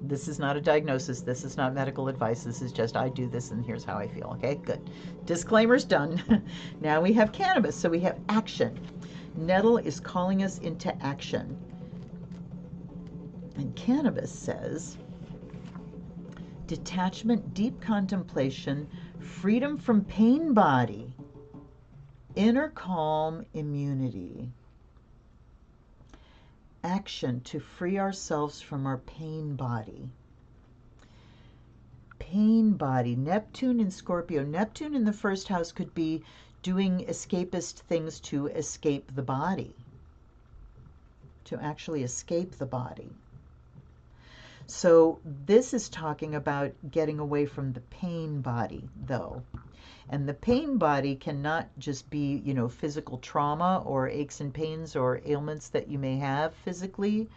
This is not a diagnosis. This is not medical advice. This is just, I do this and here's how I feel. Okay, good. Disclaimer's done. Now we have cannabis. So we have action. Nettle is calling us into action. And cannabis says, detachment, deep contemplation, Freedom from pain body. Inner calm immunity. Action to free ourselves from our pain body. Pain body. Neptune in Scorpio. Neptune in the first house could be doing escapist things to escape the body. To actually escape the body. So this is talking about getting away from the pain body, though. And the pain body cannot just be, you know, physical trauma or aches and pains or ailments that you may have physically,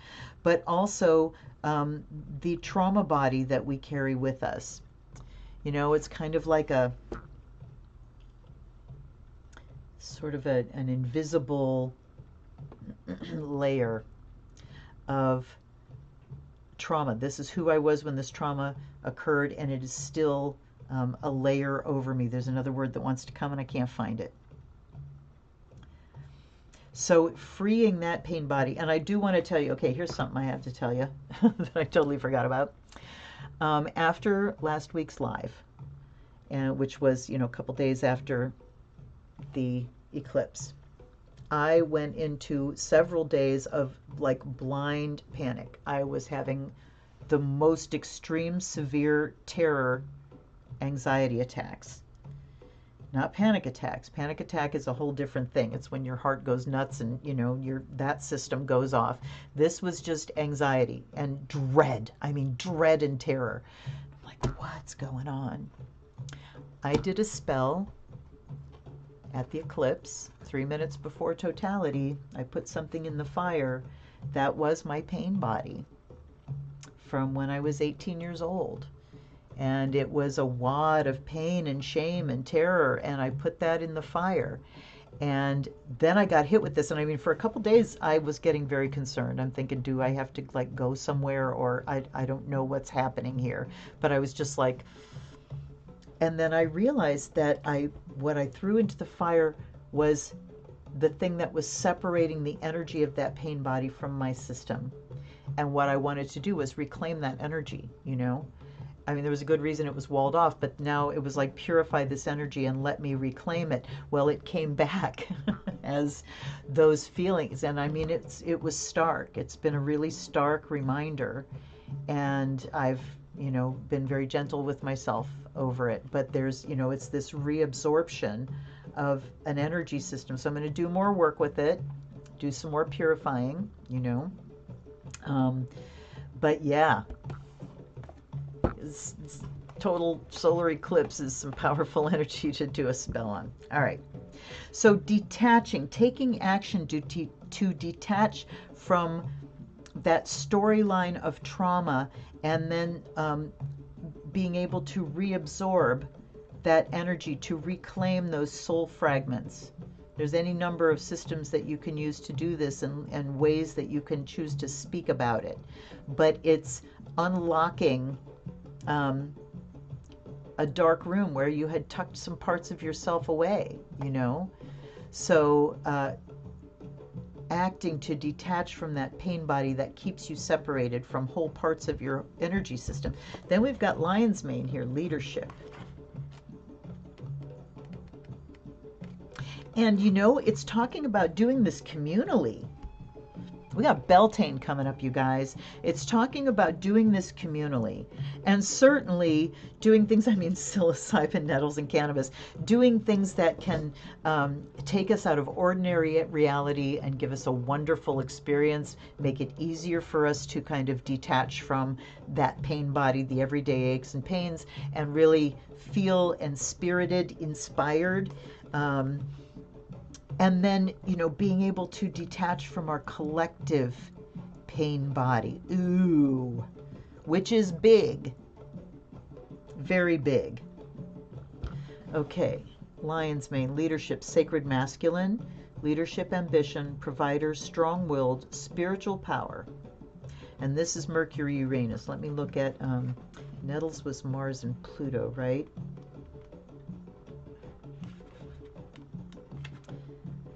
but also the trauma body that we carry with us. You know, it's kind of like a sort of an invisible layer of trauma. This is who I was when this trauma occurred, and it is still a layer over me. There's another word that wants to come and I can't find it. So freeing that pain body, and I do want to tell you, okay, here's something I have to tell you that I totally forgot about. After last week's live, which was, you know, a couple days after the eclipse, I went into several days of like blind panic. I was having the most extreme, severe terror, anxiety attacks. Not panic attacks. Panic attack is a whole different thing. It's when your heart goes nuts and, you know, that system goes off. This was just anxiety and dread. I mean, dread and terror. I'm like, what's going on? I did a spell at the eclipse, 3 minutes before totality. I put something in the fire. That was my pain body from when I was 18 years old. And it was a wad of pain and shame and terror, and I put that in the fire. And then I got hit with this, and I mean, for a couple days, I was getting very concerned. I'm thinking, do I have to like go somewhere, or I don't know what's happening here. But I was just like, and then I realized that what I threw into the fire was the thing that was separating the energy of that pain body from my system. And what I wanted to do was reclaim that energy, you know. I mean, there was a good reason it was walled off, but now it was like purify this energy and let me reclaim it. Well, it came back as those feelings. And I mean, it was stark. It's been a really stark reminder. And I've, you know, been very gentle with myself over it. But there's, you know, it's this reabsorption of an energy system. So I'm going to do more work with it, do some more purifying, you know. But yeah. Total solar eclipse is some powerful energy to do a spell on. All right. So detaching, taking action to detach from that storyline of trauma, and then being able to reabsorb that energy to reclaim those soul fragments. There's any number of systems that you can use to do this, and ways that you can choose to speak about it. But it's unlocking a dark room where you had tucked some parts of yourself away, you know. So acting to detach from that pain body that keeps you separated from whole parts of your energy system. Then we've got lion's mane here, leadership. And you know, it's talking about doing this communally. We got Beltane coming up, you guys. It's talking about doing this communally, and certainly doing things, I mean, psilocybin, nettles, and cannabis, doing things that can take us out of ordinary reality and give us a wonderful experience, make it easier for us to kind of detach from that pain body, the everyday aches and pains, and really feel inspirited, inspired. And then, you know, being able to detach from our collective pain body. Ooh, which is big. Very big. Okay, lion's mane, leadership, sacred masculine, leadership, ambition, provider, strong-willed, spiritual power. And this is Mercury, Uranus. Let me look at, Nettles was Mars and Pluto, right?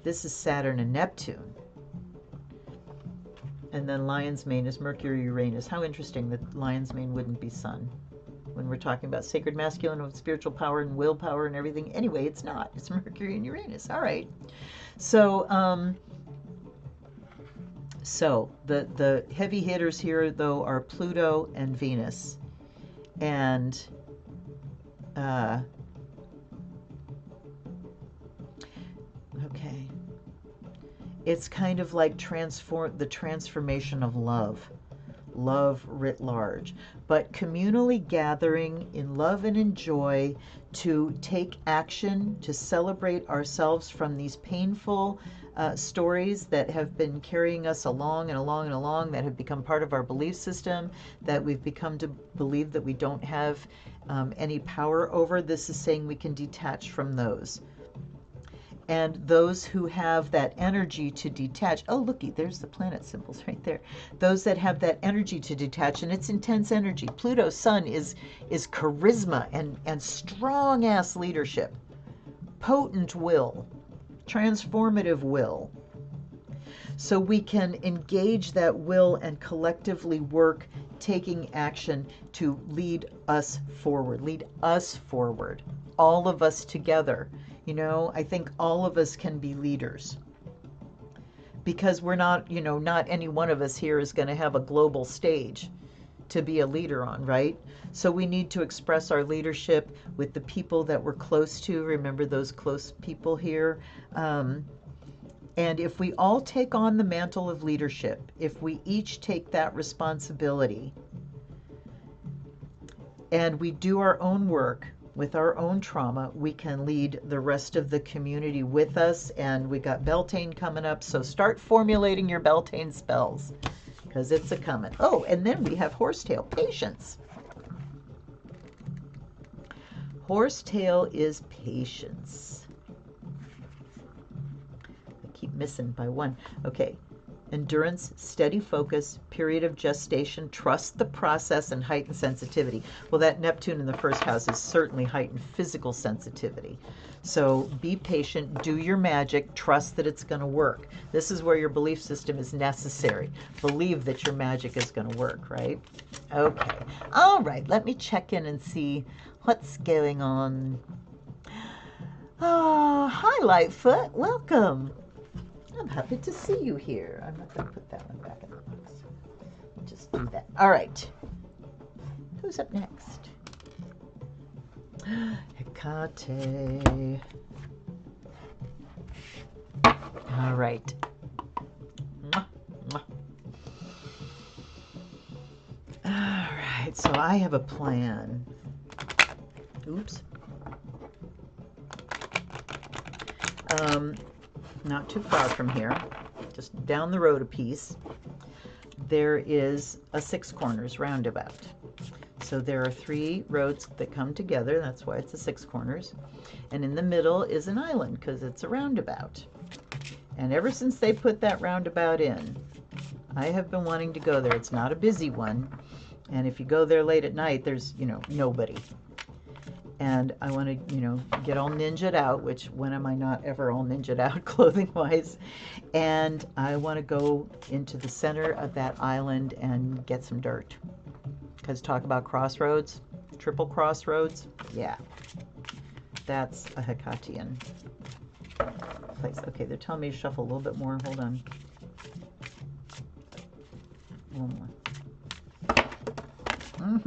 This is Saturn and Neptune. And then lion's mane is Mercury, Uranus. How interesting that lion's mane wouldn't be Sun. when we're talking about sacred masculine with spiritual power and willpower and everything. Anyway, it's not. It's Mercury and Uranus. All right. So, the heavy hitters here, though, are Pluto and Venus. And okay. It's kind of like the transformation of love writ large, but communally gathering in love and in joy to take action, to celebrate ourselves from these painful stories that have been carrying us along and along and along, that have become part of our belief system, that we've become to believe that we don't have any power over. This is saying we can detach from those. And those who have that energy to detach, oh, looky, there's the planet symbols right there. Those that have that energy to detach, and it's intense energy. Pluto's sun is charisma and strong-ass leadership, potent will, transformative will. So we can engage that will and collectively work, taking action to lead us forward, all of us together. You know, I think all of us can be leaders, because we're not, you know, not any one of us here is going to have a global stage to be a leader on, right? So we need to express our leadership with the people that we're close to. Remember those close people here. And if we all take on the mantle of leadership, if we each take that responsibility and we do our own work with our own trauma, we can lead the rest of the community with us. And we got Beltane coming up, so start formulating your Beltane spells, because it's a coming. Oh, and then we have Horsetail, patience. Horsetail is patience. I keep missing by one. Okay. Endurance, steady focus, period of gestation, trust the process, and heightened sensitivity. Well, that Neptune in the first house is certainly heightened physical sensitivity. So be patient, do your magic, trust that it's going to work. This is where your belief system is necessary. Believe that your magic is going to work, right? Okay. All right, let me check in and see what's going on. Hi, Lightfoot. Welcome. I'm happy to see you here. I'm not going to put that one back in the box. Just do that. All right. Who's up next? Hecate. All right. Mwah, mwah. All right. So I have a plan. Oops. Not too far from here, just down the road a piece, there is a Six Corners roundabout. So there are 3 roads that come together. That's why it's a Six Corners. And in the middle is an island, because it's a roundabout. And ever since they put that roundabout in, I have been wanting to go there. It's not a busy one. And if you go there late at night, there's, you know, nobody. And I want to, you know, get all ninja'd out, which when am I not ever all ninja'd out clothing-wise? And I want to go into the center of that island and get some dirt. Because talk about crossroads, triple crossroads, yeah. That's a Hecatean place. Okay, they're telling me to shuffle a little bit more. Hold on. One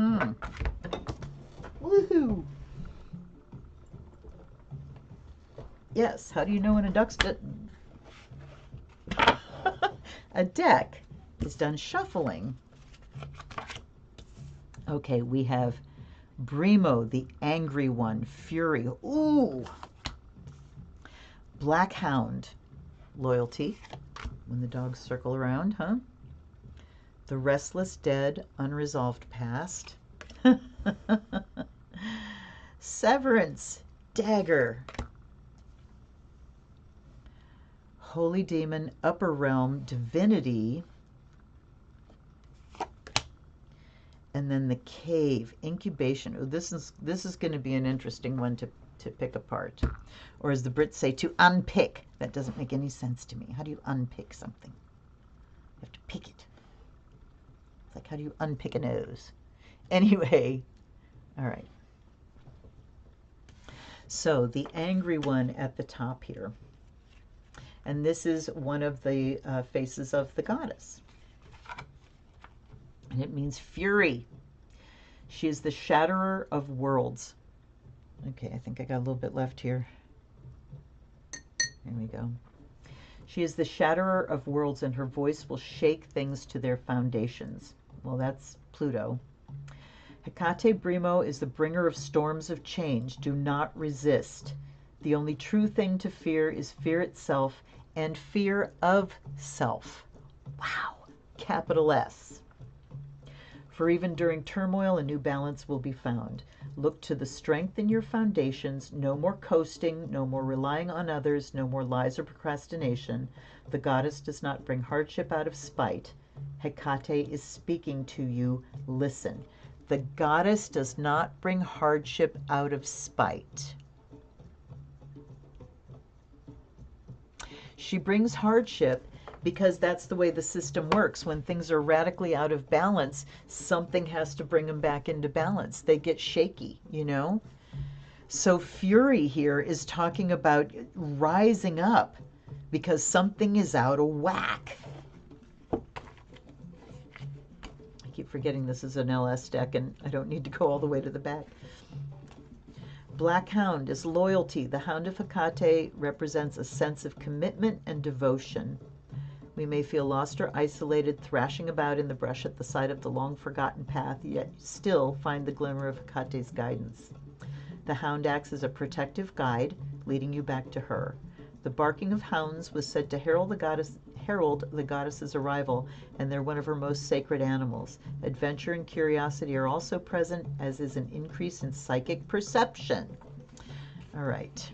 more. Woohoo! Yes, how do you know when a a deck is done shuffling? Okay, we have Brimo, the angry one, Fury. Ooh! Black Hound, loyalty, when the dogs circle around, huh? The Restless Dead, unresolved past. Severance, dagger. Holy Demon, upper realm, divinity. And then the cave, incubation. Oh, this is going to be an interesting one to pick apart. Or as the Brits say, to unpick. That doesn't make any sense to me. How do you unpick something? You have to pick it. It's like, how do you unpick a nose? Anyway, All right. So the angry one at the top here. And this is one of the faces of the goddess. And it means fury. She is the shatterer of worlds. Okay, I think I got a little bit left here. There we go. She is the shatterer of worlds, and her voice will shake things to their foundations. Well, that's Pluto. Hecate Brimo is the bringer of storms of change. Do not resist. The only true thing to fear is fear itself and fear of self. Wow, capital S. For even during turmoil, a new balance will be found. Look to the strength in your foundations. No more coasting, no more relying on others, no more lies or procrastination. The goddess does not bring hardship out of spite. Hecate is speaking to you. Listen. The goddess does not bring hardship out of spite. She brings hardship because that's the way the system works. When things are radically out of balance, something has to bring them back into balance. They get shaky, you know? So fury here is talking about rising up because something is out of whack. I keep forgetting this is an LS deck and I don't need to go all the way to the back. Black Hound is loyalty. The Hound of Hecate represents a sense of commitment and devotion. We may feel lost or isolated, thrashing about in the brush at the side of the long-forgotten path, yet still find the glimmer of Hecate's guidance. The hound acts as a protective guide, leading you back to her. The barking of hounds was said to herald the goddess's arrival, and they're one of her most sacred animals. Adventure and curiosity are also present, as is an increase in psychic perception. All right.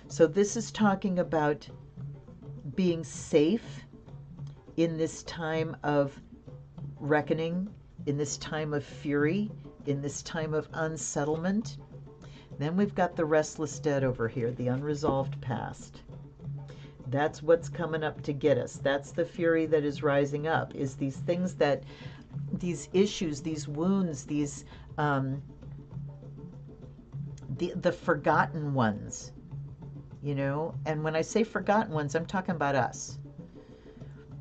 So this is talking about being safe in this time of reckoning, in this time of fury, in this time of unsettlement. Then we've got the restless dead over here, the unresolved past. That's what's coming up to get us. That's the fury that is rising up, is these things that, these issues, these wounds, these, the forgotten ones, you know? And when I say forgotten ones, I'm talking about us.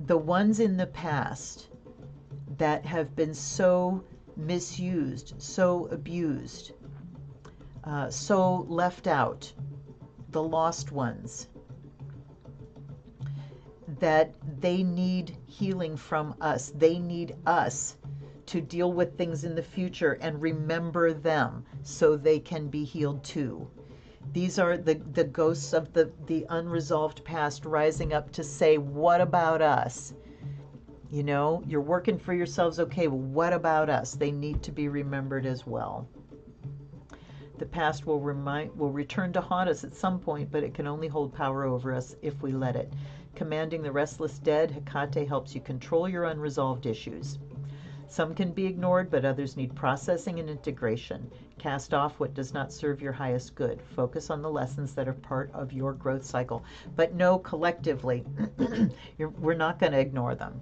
The ones in the past that have been so misused, so abused, so left out, the lost ones, that they need healing from us. They need us to deal with things in the future and remember them so they can be healed too. These are the ghosts of the unresolved past rising up to say, what about us? You know, you're working for yourselves, okay, well, what about us? They need to be remembered as well. The past will return to haunt us at some point, but it can only hold power over us if we let it. Commanding the restless dead, Hecate helps you control your unresolved issues. Some can be ignored, but others need processing and integration. Cast off what does not serve your highest good. Focus on the lessons that are part of your growth cycle. But know collectively, we're not going to ignore them.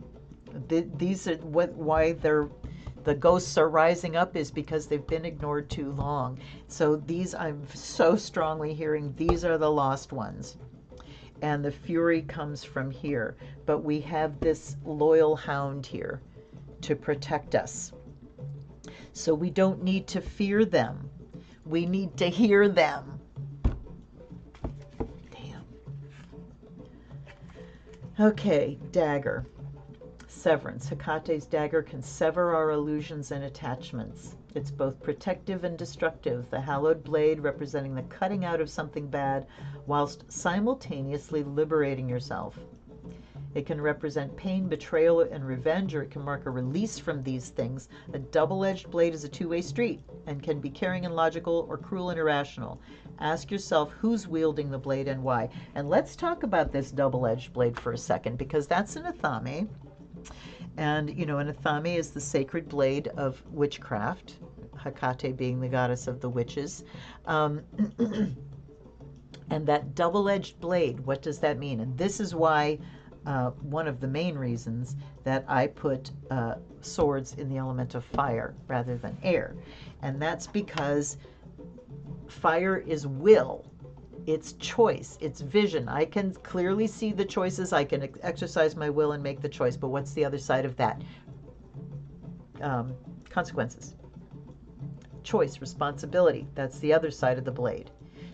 These are why the ghosts are rising up, is because they've been ignored too long. So these, I'm so strongly hearing, these are the lost ones. And the fury comes from here. But we have this loyal hound here to protect us. So we don't need to fear them. We need to hear them. Damn. Okay, dagger. Severance. Hecate's dagger can sever our illusions and attachments. It's both protective and destructive, the hallowed blade representing the cutting out of something bad whilst simultaneously liberating yourself. It can represent pain, betrayal, and revenge, or it can mark a release from these things. A double-edged blade is a two-way street and can be caring and logical or cruel and irrational. Ask yourself who's wielding the blade and why. And let's talk about this double-edged blade for a second, because that's an athame. And, you know, an athame is the sacred blade of witchcraft, Hecate being the goddess of the witches. And that double-edged blade, what does that mean? And this is why one of the main reasons that I put swords in the element of fire rather than air. And that's because fire is will, it's choice, it's vision. I can clearly see the choices. I can exercise my will and make the choice. But what's the other side of that? Consequences. Choice, responsibility. That's the other side of the blade.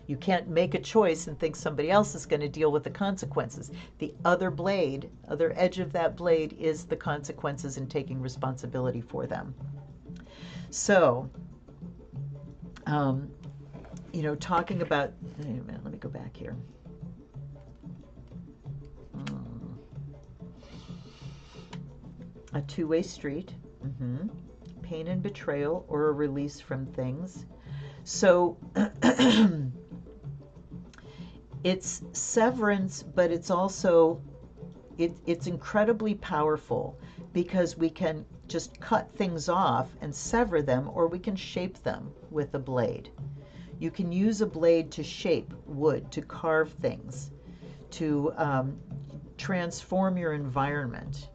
You can't make a choice and think somebody else is going to deal with the consequences. The other blade, other edge of that blade, is the consequences and taking responsibility for them. So, you know, talking about, wait a minute, let me go back here. A two-way street, pain and betrayal, or a release from things. So it's severance, but it's also, it's incredibly powerful because we can just cut things off and sever them, or we can shape them with a blade. You can use a blade to shape wood, to carve things, to transform your environment.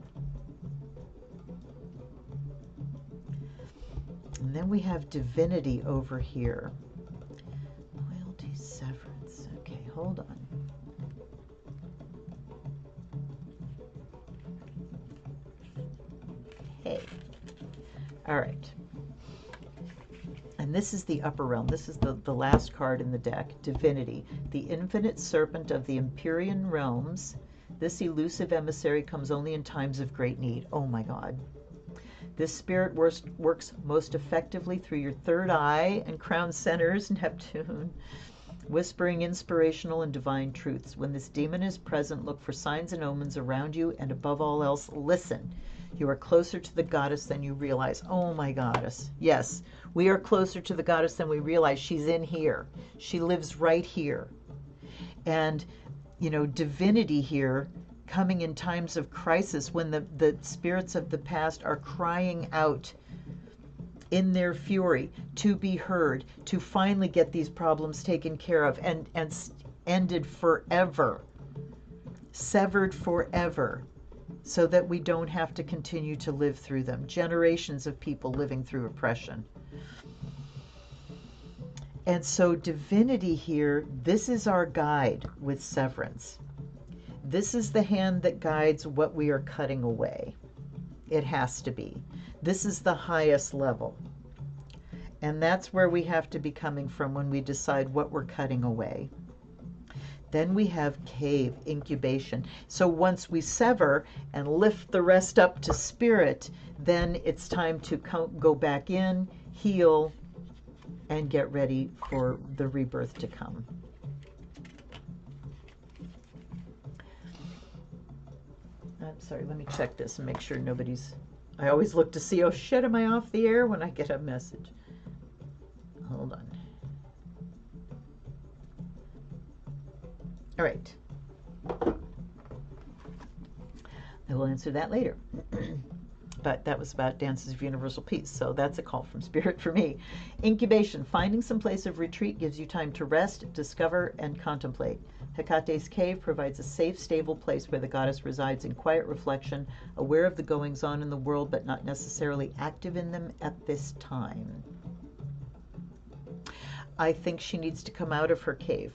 And then we have divinity over here. Loyalty, severance. Okay, hold on. Okay. All right. And this is the upper realm. This is the last card in the deck, Divinity. The infinite serpent of the Empyrean realms. This elusive emissary comes only in times of great need. Oh my God. This spirit works most effectively through your third eye and crown centers, Neptune, whispering inspirational and divine truths. When this demon is present, look for signs and omens around you, and above all else, listen. You are closer to the goddess than you realize. Oh, my goddess. Yes, we are closer to the goddess than we realize. She's in here. She lives right here. And, you know, divinity here, coming in times of crisis when the spirits of the past are crying out in their fury to be heard, to finally get these problems taken care of and ended forever, severed forever, so that we don't have to continue to live through them. Generations of people living through oppression. And so divinity here, this is our guide with severance. This is the hand that guides what we are cutting away. It has to be. This is the highest level. And that's where we have to be coming from when we decide what we're cutting away. Then we have cave, incubation. So once we sever and lift the rest up to spirit, then it's time to go back in, heal, and get ready for the rebirth to come. I'm sorry, let me check this and make sure nobody's... I always look to see, oh shit, am I off the air when I get a message? Hold on. All right. I will answer that later. But that was about Dances of Universal Peace, so that's a call from Spirit for me. Incubation. Finding some place of retreat gives you time to rest, discover, and contemplate. Hecate's cave provides a safe, stable place where the goddess resides in quiet reflection, aware of the goings-on in the world, but not necessarily active in them at this time. I think she needs to come out of her cave.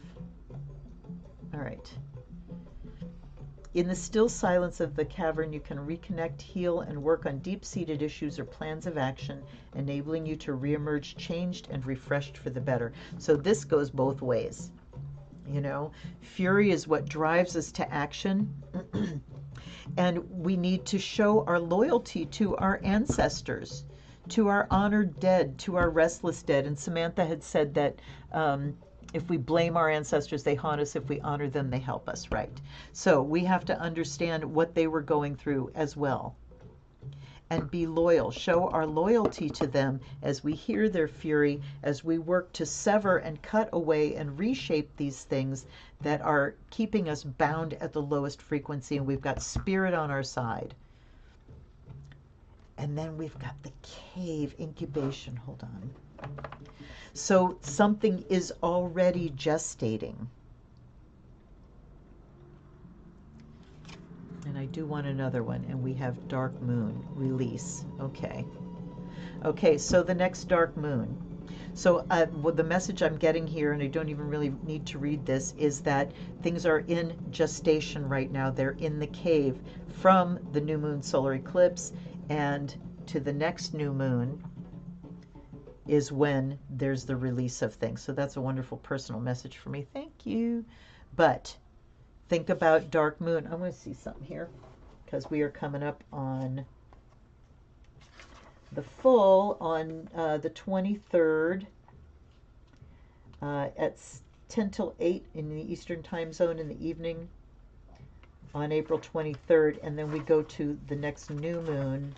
All right. In the still silence of the cavern, you can reconnect, heal, and work on deep-seated issues or plans of action, enabling you to reemerge changed and refreshed for the better. So this goes both ways. You know, fury is what drives us to action. And we need to show our loyalty to our ancestors, to our honored dead, to our restless dead. And Samantha had said that if we blame our ancestors, they haunt us. If we honor them, they help us, right? So we have to understand what they were going through as well. And be loyal, show our loyalty to them as we hear their fury, as we work to sever and cut away and reshape these things that are keeping us bound at the lowest frequency, and we've got spirit on our side. And then we've got the cave, incubation, hold on. So something is already gestating. And do want another one, and we have dark moon release. Okay. Okay, so the next dark moon. So well, the message I'm getting here, and I don't even really need to read this, is that things are in gestation right now. They're in the cave from the new moon solar eclipse and to the next new moon is when there's the release of things. So that's a wonderful personal message for me. Thank you. But think about dark moon. I want to see something here because we are coming up on the full on the 23rd at 10 till 8 in the Eastern time zone in the evening on April 23rd, and then we go to the next new moon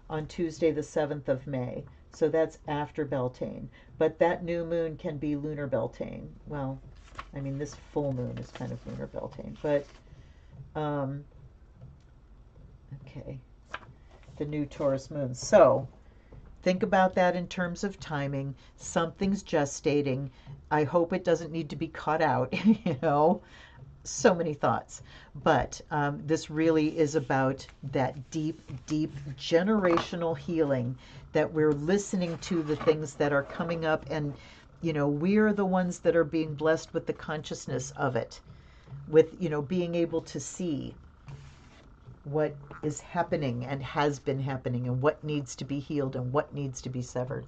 on Tuesday the 7th of May. So that's after Beltane. But that new moon can be lunar Beltane. Well, I mean, this full moon is kind of lunar Beltane, but okay, the new Taurus moon. So think about that in terms of timing. Something's gestating. I hope it doesn't need to be cut out, you know. So many thoughts. But this really is about that deep, deep generational healing, that we're listening to the things that are coming up, and, you know, we're the ones that are being blessed with the consciousness of it, with, you know, being able to see what is happening and has been happening and what needs to be healed and what needs to be severed.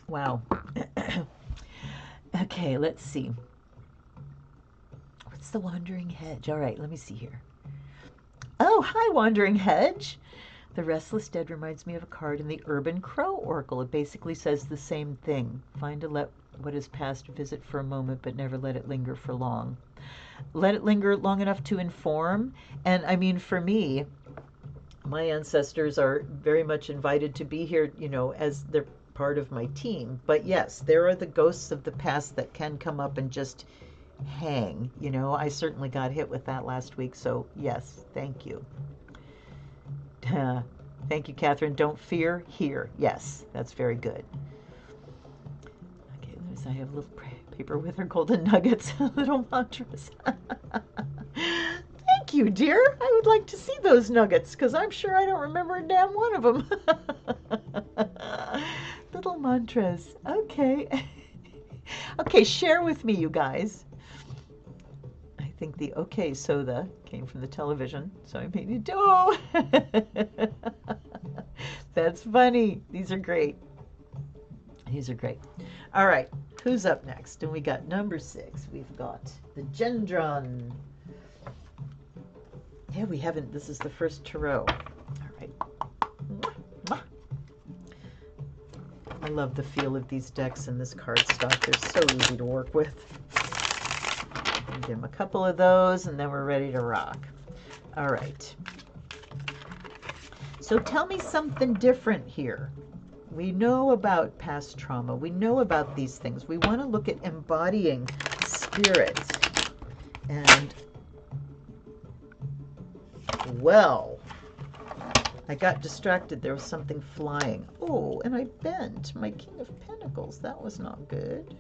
Wow. Okay, let's see. What's the Wandering Hedge? All right, let me see here. Oh, hi, Wandering Hedge. The Restless Dead reminds me of a card in the Urban Crow Oracle. It basically says the same thing. Find to let what is past visit for a moment, but never let it linger for long. Let it linger long enough to inform. And I mean, for me, my ancestors are very much invited to be here, you know, as they're part of my team. But yes, there are the ghosts of the past that can come up and just hang. You know, I certainly got hit with that last week. So yes, thank you. Thank you, Catherine. Don't fear, hear. Yes, that's very good. Okay, I have a little paper with her golden nuggets, little mantras. Thank you, dear. I would like to see those nuggets because I'm sure I don't remember a damn one of them. Little mantras. Okay. Okay, share with me, you guys. I think the okay soda came from the television, so I made it. Oh, that's funny. These are great. These are great. All right, who's up next? And we got number 6. We've got the Gendron. Yeah, we haven't. This is the first tarot. All right. I love the feel of these decks and this cardstock. They're so easy to work with. Give them a couple of those, and then we're ready to rock. All right. So tell me something different here. We know about past trauma. We know about these things. We want to look at embodying spirit. And, well, I got distracted. There was something flying. Oh, and I bent my King of Pentacles. That was not good.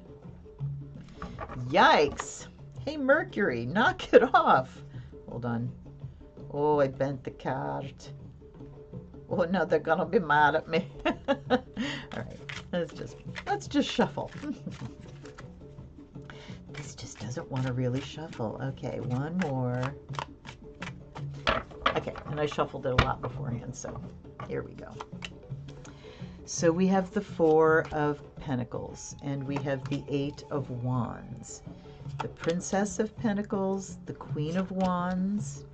Yikes. Hey, Mercury, knock it off. Hold on. Oh, I bent the card. Oh, now they're going to be mad at me. All right, let's just shuffle. This just doesn't want to really shuffle. Okay, one more. Okay, and I shuffled it a lot beforehand, so here we go. So we have the 4 of Pentacles, and we have the 8 of Wands. The Princess of Pentacles, the Queen of Wands,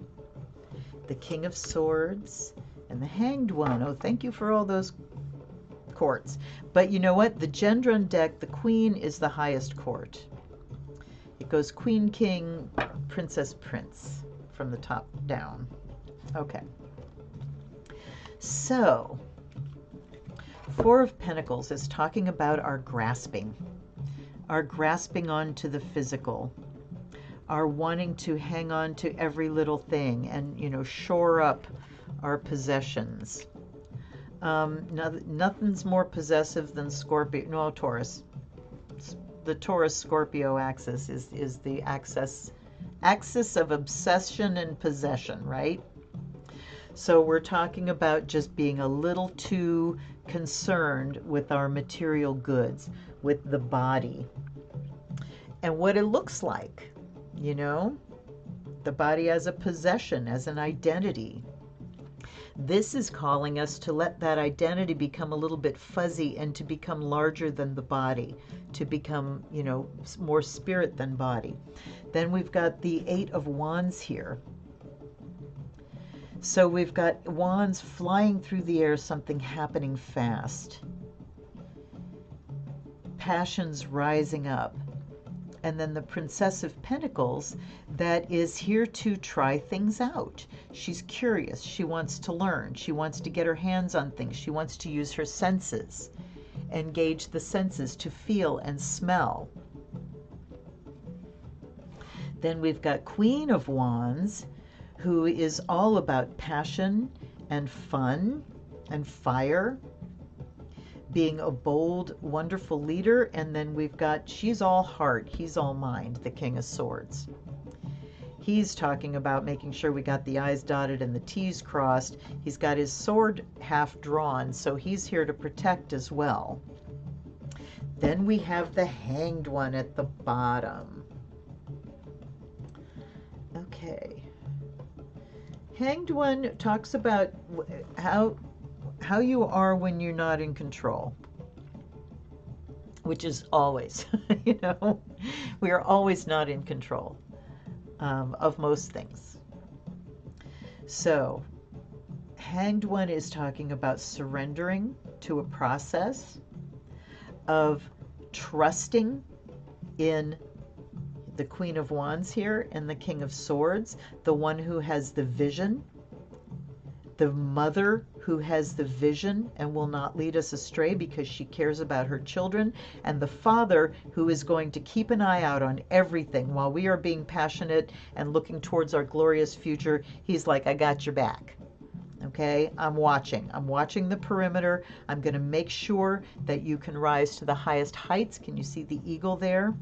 the King of Swords, and the Hanged One. Oh, thank you for all those courts. But you know what? The Gendron deck, the Queen is the highest court. It goes Queen, King, Princess, Prince from the top down. Okay. So, 4 of Pentacles is talking about our grasping onto the physical, our wanting to hang on to every little thing and, you know, shore up our possessions. Nothing's more possessive than Scorpio. No, Taurus. The Taurus-Scorpio axis is the axis Axis of obsession and possession, right? So we're talking about just being a little too concerned with our material goods, with the body, and what it looks like, you know, the body as a possession, as an identity. This is calling us to let that identity become a little bit fuzzy and to become larger than the body, to become, you know, more spirit than body. Then we've got the Eight of Wands here. So we've got wands flying through the air, something happening fast. Passions rising up. And then the Princess of Pentacles that is here to try things out. She's curious. She wants to learn. She wants to get her hands on things. She wants to use her senses, engage the senses to feel and smell. Then we've got Queen of Wands, who is all about passion and fun and fire, being a bold, wonderful leader. And then we've got, she's all heart, he's all mind, the King of Swords. He's talking about making sure we got the I's dotted and the T's crossed. He's got his sword half drawn, so he's here to protect as well. Then we have the Hanged One at the bottom. Okay. Hanged One talks about how you are when you're not in control, which is always, you know, we are always not in control of most things. So Hanged One is talking about surrendering to a process of trusting in the Queen of Wands here and the King of Swords, the one who has the vision, the mother who has the vision and will not lead us astray because she cares about her children, and the father who is going to keep an eye out on everything while we are being passionate and looking towards our glorious future. He's like, I got your back. Okay, I'm watching the perimeter. I'm going to make sure that you can rise to the highest heights. Can you see the eagle there?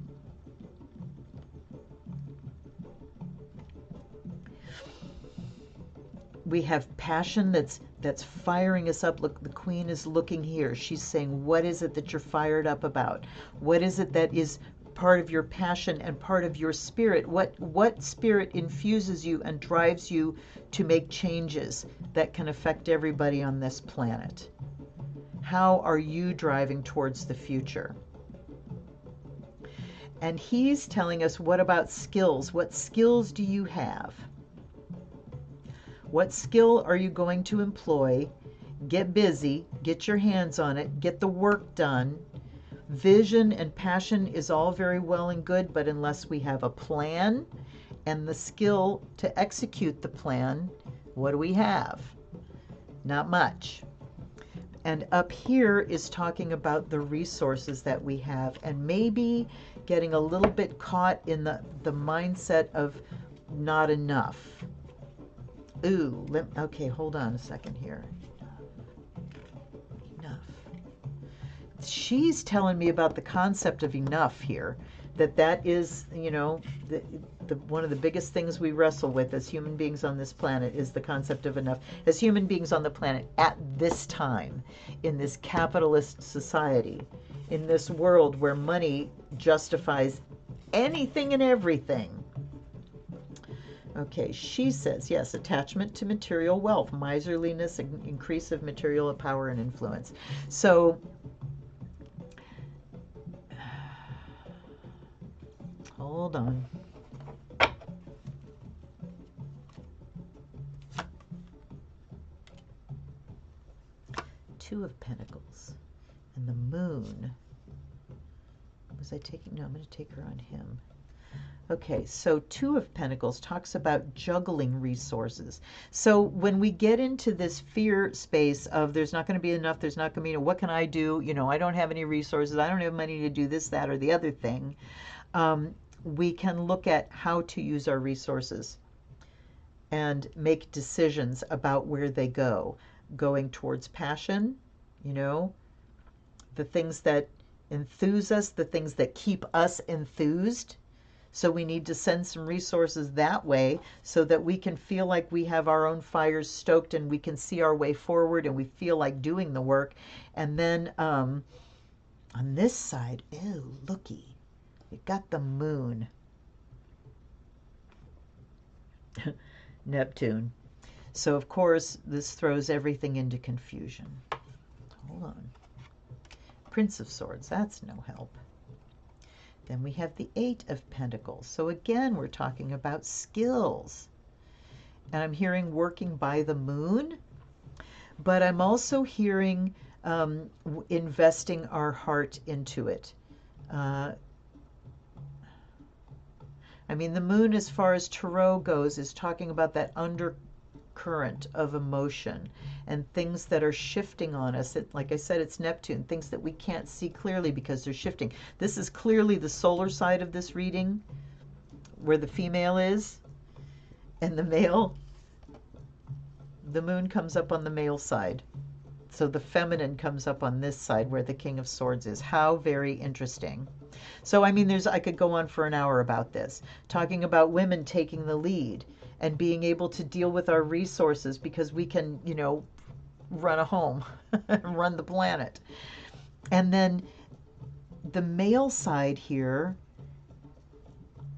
We have passion that's firing us up. Look, the Queen is looking here. She's saying, what is it that you're fired up about? What is it that is part of your passion and part of your spirit? What spirit infuses you and drives you to make changes that can affect everybody on this planet? How are you driving towards the future? And he's telling us, what about skills? What skills do you have? What skill are you going to employ? Get busy, get your hands on it, get the work done. Vision and passion is all very well and good, but unless we have a plan and the skill to execute the plan, what do we have? Not much. And up here is talking about the resources that we have and maybe getting a little bit caught in the mindset of not enough. Ooh, okay, hold on a second here. Enough. She's telling me about the concept of enough here, that is, you know, one of the biggest things we wrestle with as human beings on this planet is the concept of enough. As human beings on the planet at this time, in this capitalist society, in this world where money justifies anything and everything. Okay, she says, yes, attachment to material wealth, miserliness, increase of material power and influence. So, hold on. Two of Pentacles and the Moon. Was I taking? No, I'm going to take her on him. Okay, so Two of Pentacles talks about juggling resources. So when we get into this fear space of there's not going to be enough, there's not going to be, what can I do? You know, I don't have any resources. I don't have money to do this, that, or the other thing. We can look at how to use our resources and make decisions about where they go. Going towards passion, you know, the things that enthuse us, the things that keep us enthused. So we need to send some resources that way so that we can feel like we have our own fires stoked and we can see our way forward and we feel like doing the work. And then on this side, ew, looky, we got the moon. Neptune. So of course this throws everything into confusion. Hold on. Prince of Swords, that's no help. Then we have the Eight of Pentacles. So again, we're talking about skills. And I'm hearing working by the moon, but I'm also hearing investing our heart into it. I mean, the moon, as far as tarot goes, is talking about that undercurrent of emotion and things that are shifting on us. Like I said, it's Neptune, things that we can't see clearly because they're shifting. This is clearly the solar side of this reading, where the female is, and the male, the moon comes up on the male side. So the feminine comes up on this side where the King of Swords is. How very interesting. So, I mean, I could go on for an hour about this, talking about women taking the lead and being able to deal with our resources because we can, you know, run a home, run the planet. And then the male side here,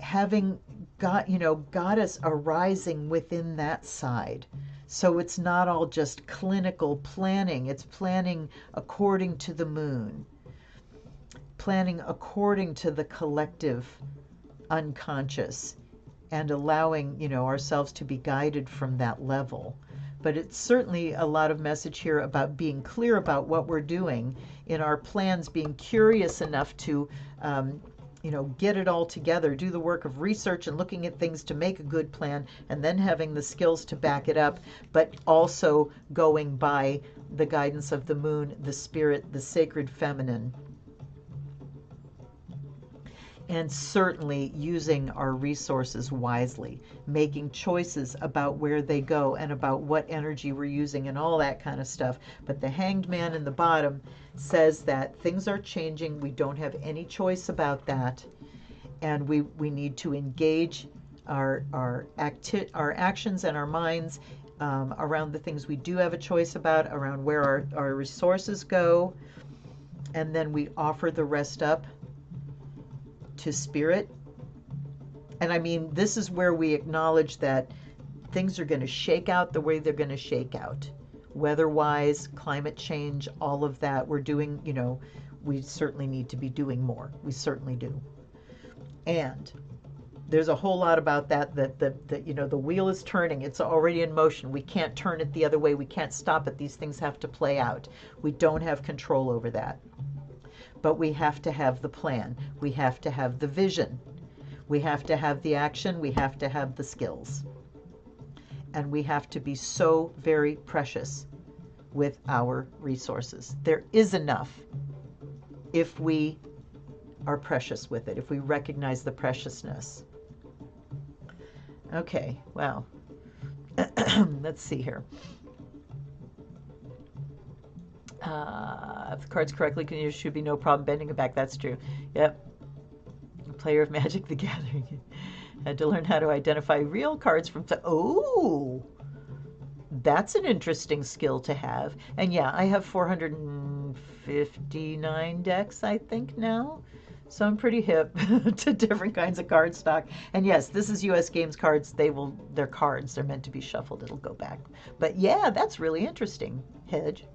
having goddess arising within that side. So it's not all just clinical planning. It's planning according to the moon, planning according to the collective unconscious, and allowing, you know, ourselves to be guided from that level. But it's certainly a lot of message here about being clear about what we're doing in our plans, being curious enough to you know, get it all together, do the work of research and looking at things to make a good plan, and then having the skills to back it up, but also going by the guidance of the moon, the spirit, the sacred feminine. And certainly using our resources wisely, making choices about where they go and about what energy we're using and all that kind of stuff. But the Hanged Man in the bottom says that things are changing. We don't have any choice about that. And we need to engage our actions and our minds around the things we do have a choice about, around where our resources go. And then we offer the rest up to spirit. And I mean, this is where we acknowledge that things are going to shake out the way they're going to shake out. Weather-wise, climate change, all of that. We're doing, you know, we certainly need to be doing more. We certainly do. And there's a whole lot about that you know, the wheel is turning. It's already in motion. We can't turn it the other way. We can't stop it. These things have to play out. We don't have control over that. But we have to have the plan. We have to have the vision. We have to have the action. We have to have the skills. And we have to be so very precious with our resources. There is enough if we are precious with it, if we recognize the preciousness. Okay, well, let's see here. If the card's correctly used, should be no problem bending it back. That's true. Yep. A player of Magic the Gathering had to learn how to identify real cards from... Oh! That's an interesting skill to have. And yeah, I have 459 decks, I think, now. So I'm pretty hip to different kinds of card stock. And yes, this is US Games cards. They're cards. They're meant to be shuffled. It'll go back. But yeah, that's really interesting, Hedge.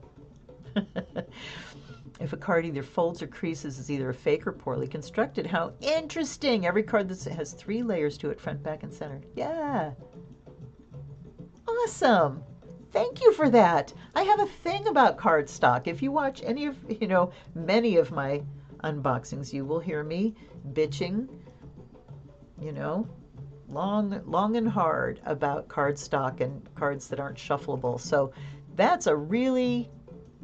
If a card either folds or creases, is either a fake or poorly constructed. How interesting! Every card that has 3 layers to it, front, back, and center. Yeah. Awesome. Thank you for that. I have a thing about cardstock. If you watch any of, you know, many of my unboxings, you will hear me bitching, you know, long and hard about cardstock and cards that aren't shuffleable. So that's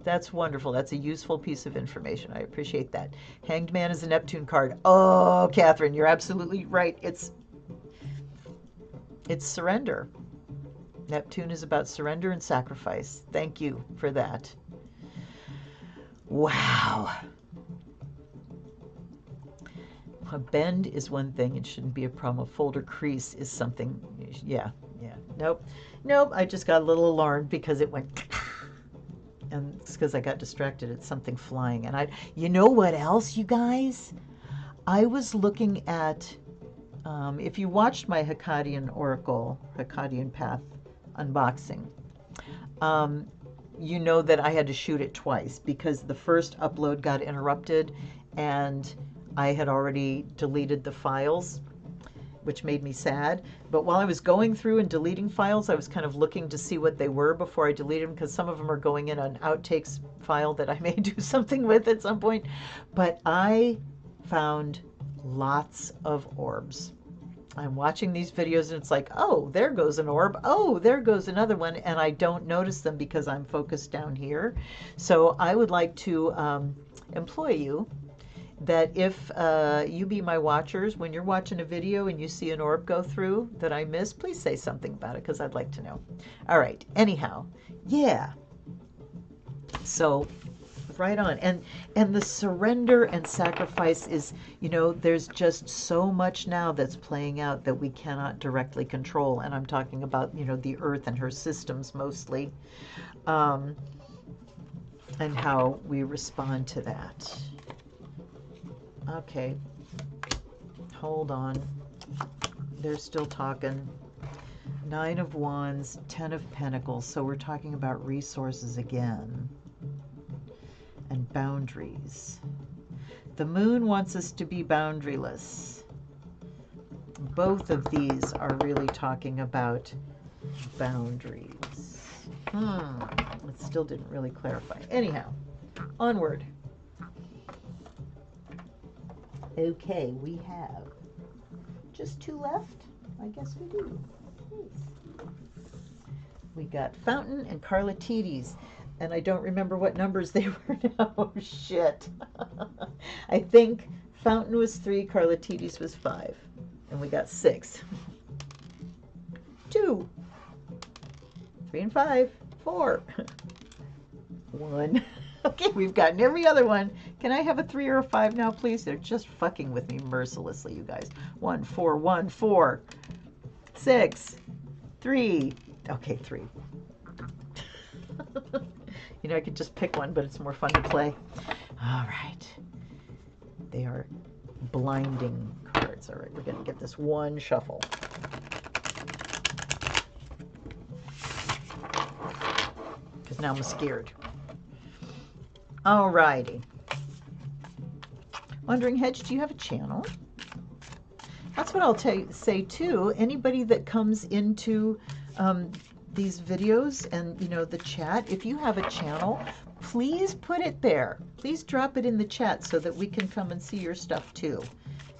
that's wonderful. That's a useful piece of information. I appreciate that. Hanged Man is a Neptune card. Oh, Catherine, you're absolutely right. It's surrender. Neptune is about surrender and sacrifice. Thank you for that. Wow. A bend is one thing. It shouldn't be a problem. A fold or crease is something. Yeah. Nope. I just got a little alarmed because it went, and it's because I got distracted at something flying. And you know what else, you guys? I was looking at, if you watched my Hakkadian Oracle, Hakkadian Path unboxing, you know that I had to shoot it twice because the first upload got interrupted and I had already deleted the files, which made me sad. But while I was going through and deleting files, I was kind of looking to see what they were before I deleted them, because some of them are going in an outtakes file that I may do something with at some point. But I found lots of orbs. I'm watching these videos and it's like, oh, there goes an orb. Oh, there goes another one. And I don't notice them because I'm focused down here. So I would like to employ you that if you be my watchers, when you're watching a video and you see an orb go through that I missed, please say something about it because I'd like to know. All right. Anyhow, yeah. So right on. And the surrender and sacrifice is, there's just so much now that's playing out that we cannot directly control. And I'm talking about, the earth and her systems mostly, and how we respond to that. Okay, hold on. They're still talking. 9 of Wands, 10 of Pentacles. So we're talking about resources again. And boundaries. The Moon wants us to be boundaryless. Both of these are really talking about boundaries. It still didn't really clarify. Anyhow, onward. Okay, we have just 2 left. I guess we do. Nice. We got Fountain and Carlatides. And I don't remember what numbers they were now. Oh, shit. I think Fountain was 3, Carlatides was 5. And we got 6. 2. 3 and 5. 4. 1. Okay, we've gotten every other one. Can I have a 3 or a 5 now, please? They're just fucking with me mercilessly, you guys. 1, 4, 1, 4. 6. 3. Okay, 3. I could just pick one, but it's more fun to play. All right. They are blinding cards. All right, we're going to get this one shuffle. Because now I'm scared. All righty. Wandering Hedge, do you have a channel? That's what I'll say too. Anybody that comes into these videos and the chat, if you have a channel, please put it there. Please drop it in the chat so that we can come and see your stuff too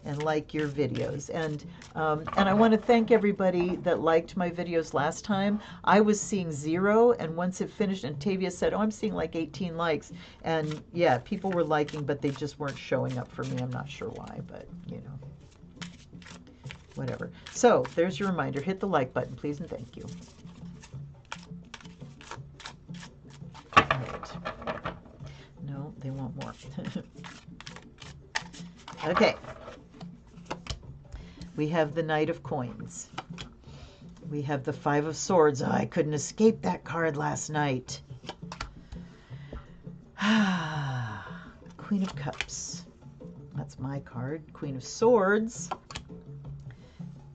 and like your videos. And I want to thank everybody that liked my videos last time. I was seeing 0, and once it finished, and Tavia said, oh, I'm seeing like 18 likes. And yeah, people were liking, but they just weren't showing up for me. I'm not sure why, but whatever. So there's your reminder. Hit the like button, please, and thank you. No, they want more. Okay. We have the Knight of Coins. We have the 5 of Swords. Oh, I couldn't escape that card last night. Queen of Cups. That's my card. Queen of Swords.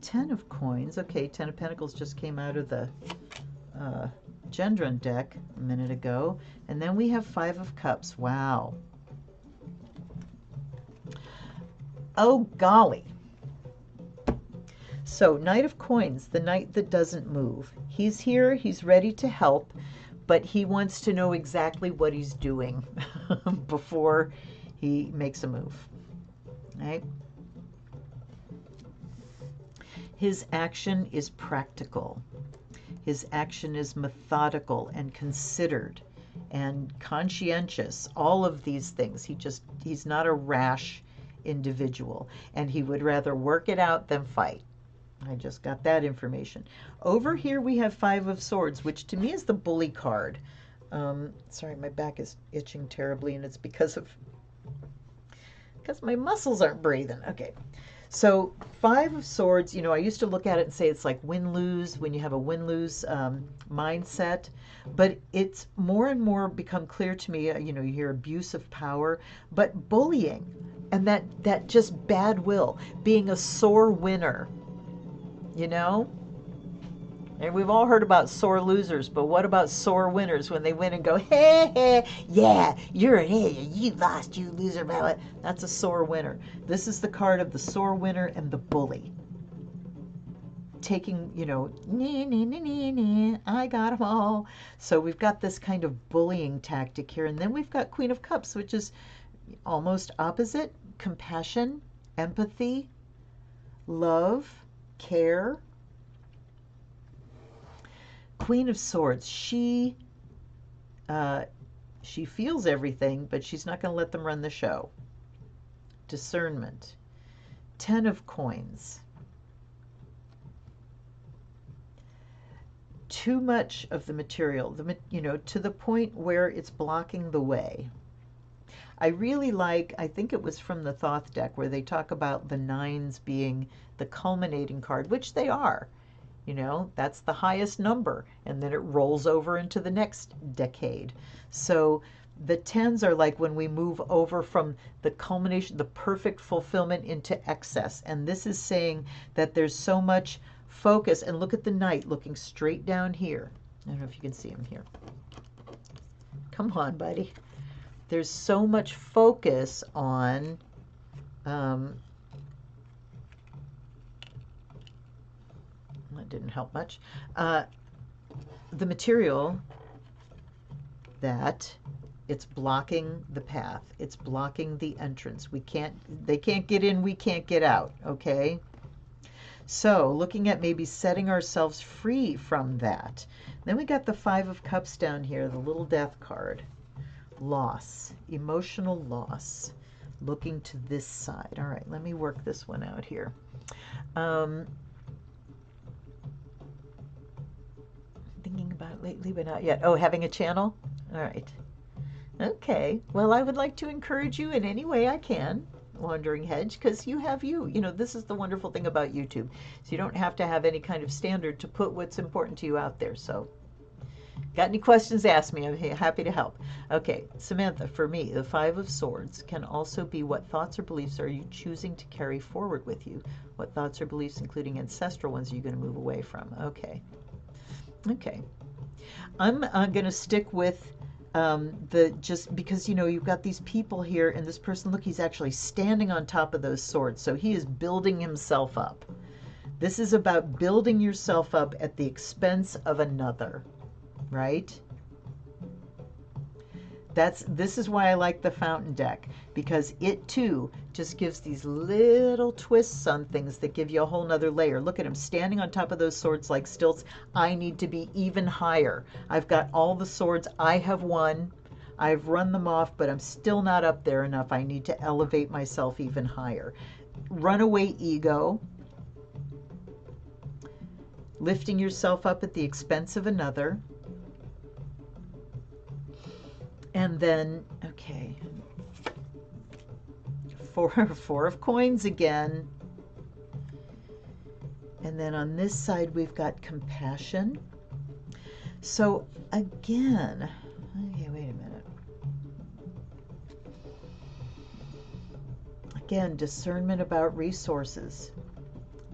10 of Coins. Okay, 10 of Pentacles just came out of the Gendron deck a minute ago. And then we have 5 of Cups. Wow. Oh, golly. So, Knight of Coins, the knight that doesn't move. He's here, he's ready to help, but he wants to know exactly what he's doing before he makes a move. Right? His action is practical. His action is methodical and considered and conscientious. All of these things. He's not a rash individual, and he would rather work it out than fight. I just got that information. Over here we have 5 of Swords, which to me is the bully card. Sorry, my back is itching terribly, and it's because of because my muscles aren't breathing. Okay. So 5 of Swords, you know, I used to look at it and say it's like win-lose, when you have a win-lose mindset. But it's more and more become clear to me, you know, you hear abuse of power, but bullying and that just bad will, being a sore winner, you know? And we've all heard about sore losers, but what about sore winners when they win and go, hey, hey, yeah, you're an idiot, you lost, you loser, blah, blah. That's a sore winner. This is the card of the sore winner and the bully. Taking, you know, I got them all. So we've got this kind of bullying tactic here. And then we've got Queen of Cups, which is almost opposite. Compassion, empathy, love, care. Queen of Swords, she feels everything, but she's not going to let them run the show. Discernment. 10 of Coins. Too much of the material, you know, to the point where it's blocking the way. I really like, I think it was from the Thoth deck, where they talk about the 9s being the culminating card, which they are. You know, that's the highest number, and then it rolls over into the next decade. So the 10s are like when we move over from the culmination, the perfect fulfillment, into excess. And this is saying that there's so much focus. And look at the Knight looking straight down here. I don't know if you can see him here. Come on, buddy. There's so much focus on that didn't help much. The material, that it's blocking the path. It's blocking the entrance. They can't get in, we can't get out, okay? So looking at maybe setting ourselves free from that. Then we got the 5 of Cups down here, the little death card. Loss, emotional loss. Looking to this side. All right, let me work this one out here. Thinking about it lately, but not yet. Oh, having a channel? All right. Okay. Well, I would like to encourage you in any way I can, Wandering Hedge, because you have you. You know, this is the wonderful thing about YouTube. So you don't have to have any kind of standard to put what's important to you out there. So, got any questions, ask me. I'm happy to help. Okay, Samantha, for me, the 5 of Swords can also be what thoughts or beliefs are you choosing to carry forward with you? What thoughts or beliefs, including ancestral ones, are you going to move away from? Okay. Okay. I'm going to stick with just because, you know, you've got these people here, and this person, look, he's actually standing on top of those swords. So he is building himself up. This is about building yourself up at the expense of another, right? This is why I like the Fountain deck, because it too just gives these little twists on things that give you a whole nother layer. Look at him standing on top of those swords like stilts. I need to be even higher. I've got all the swords. I have won. I've run them off, but I'm still not up there enough. I need to elevate myself even higher. Runaway ego. Lifting yourself up at the expense of another. And then, okay, 4 of Coins again. And then on this side, we've got compassion. So again, okay, wait a minute. Again, discernment about resources.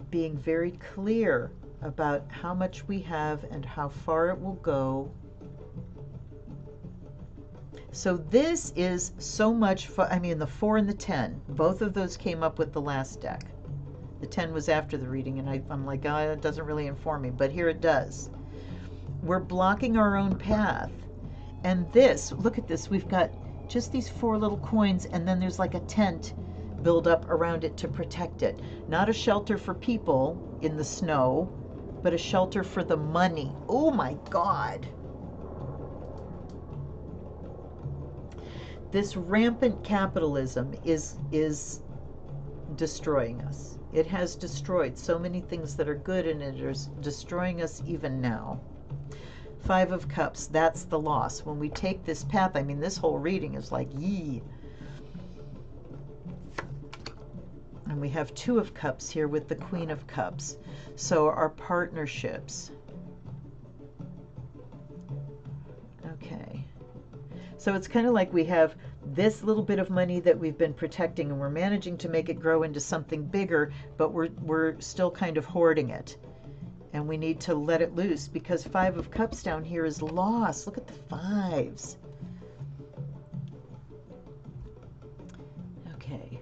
Being very clear about how much we have and how far it will go. So this is so much fun. I mean, the 4 and the 10, both of those came up with the last deck. The 10 was after the reading, and I'm like, oh, it doesn't really inform me, but here it does. We're blocking our own path. And this, look at this, we've got just these 4 little coins, and then there's like a tent built up around it to protect it. Not a shelter for people in the snow, but a shelter for the money. Oh my God. This rampant capitalism is destroying us. It has destroyed so many things that are good, and it is destroying us even now. 5 of Cups, that's the loss. When we take this path, I mean, this whole reading is like, yee. And we have Two of Cups here with the Queen of Cups. So our partnerships. Okay. So it's kind of like we have this little bit of money that we've been protecting, and we're managing to make it grow into something bigger, but we're still kind of hoarding it. And we need to let it loose, because Five of Cups down here is loss. Look at the fives. Okay.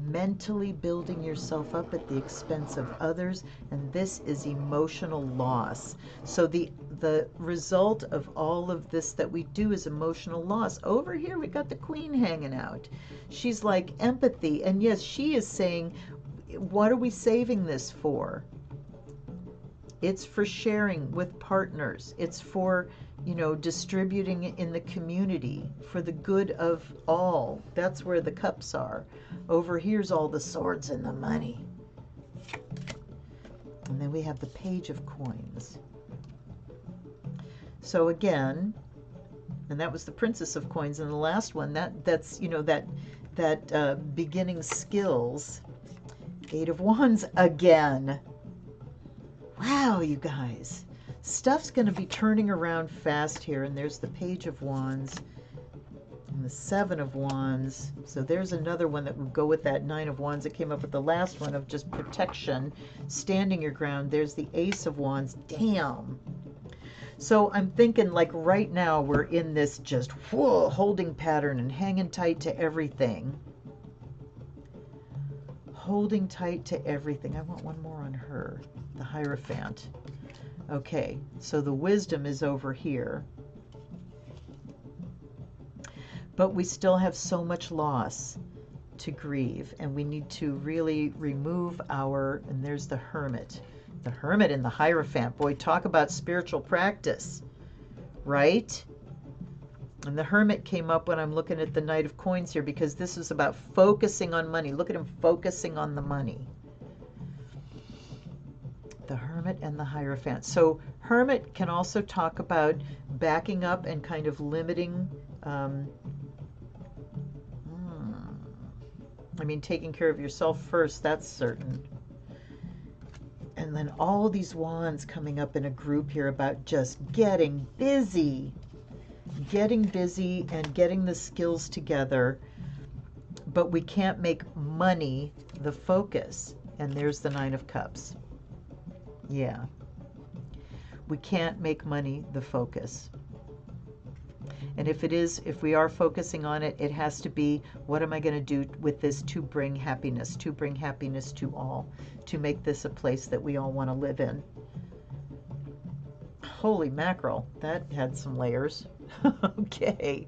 Mentally building yourself up at the expense of others, and this is emotional loss. So the result of all of this that we do is emotional loss. Over here we got the Queen hanging out. She's like empathy, and yes, she is saying, what are we saving this for? It's for sharing with partners. It's for, you know, distributing it in the community for the good of all. That's where the cups are. Over here's all the swords and the money. And then we have the Page of Coins. So again, and that was the Princess of Coins, and the last one, that's you know, that beginning skills. Eight of Wands again. Wow, you guys. Stuff's going to be turning around fast here. And there's the Page of Wands and the Seven of Wands. So there's another one that would go with that Nine of Wands that came up with the last one of just protection, standing your ground. There's the Ace of Wands. Damn. So I'm thinking, like, right now we're in this just whoa, holding pattern and hanging tight to everything. Holding tight to everything. I want one more on her. The Hierophant. Okay, so the Wisdom is over here. But we still have so much loss to grieve, and we need to really remove our, and there's the Hermit. The Hermit and the Hierophant. Boy, talk about spiritual practice, right? And the Hermit came up when I'm looking at the Knight of Coins here, because this is about focusing on money. Look at him focusing on the money. The Hermit and the Hierophant. So Hermit can also talk about backing up and kind of limiting, I mean, taking care of yourself first, that's certain. And then all these wands coming up in a group here about just getting busy and getting the skills together, but we can't make money the focus. And there's the Nine of Cups. Yeah. We can't make money the focus. And if we are focusing on it, it has to be, what am I going to do with this to bring happiness to all, to make this a place that we all want to live in. Holy mackerel, that had some layers. Okay.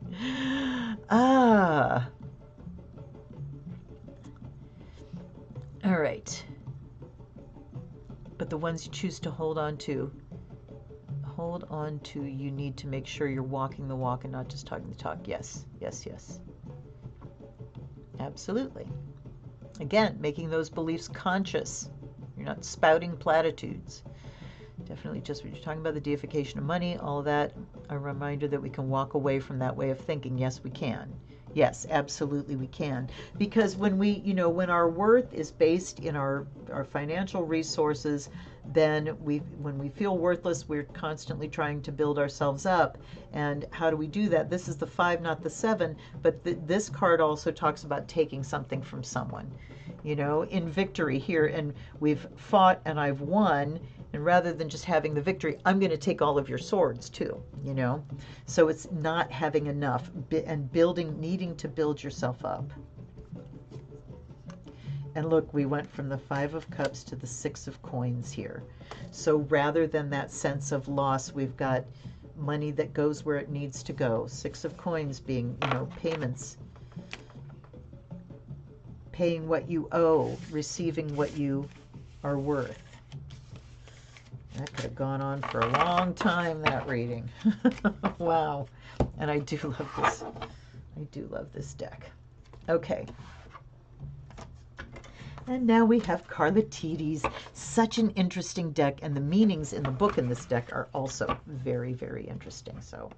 All right. But the ones you choose to hold on to, you need to make sure you're walking the walk and not just talking the talk. Yes, yes, yes. Absolutely. Again, making those beliefs conscious. You're not spouting platitudes. Definitely just when you're talking about the deification of money, all of that, a reminder that we can walk away from that way of thinking. Yes, we can. Yes, absolutely we can. Because when when our worth is based in our financial resources, then when we feel worthless, we're constantly trying to build ourselves up. And how do we do that? This is the 5, not the 7, but this card also talks about taking something from someone, in victory here. And we've fought and I've won. And rather than just having the victory, I'm going to take all of your swords too, So it's not having enough and needing to build yourself up. And look, we went from the 5 of Cups to the 6 of Coins here. So rather than that sense of loss, we've got money that goes where it needs to go. 6 of Coins being, payments. Paying what you owe, receiving what you are worth. That could have gone on for a long time, that reading. Wow. And I do love this. I do love this deck. Okay. And now we have Carlotides. Such an interesting deck, and the meanings in the book in this deck are also very, very interesting. So,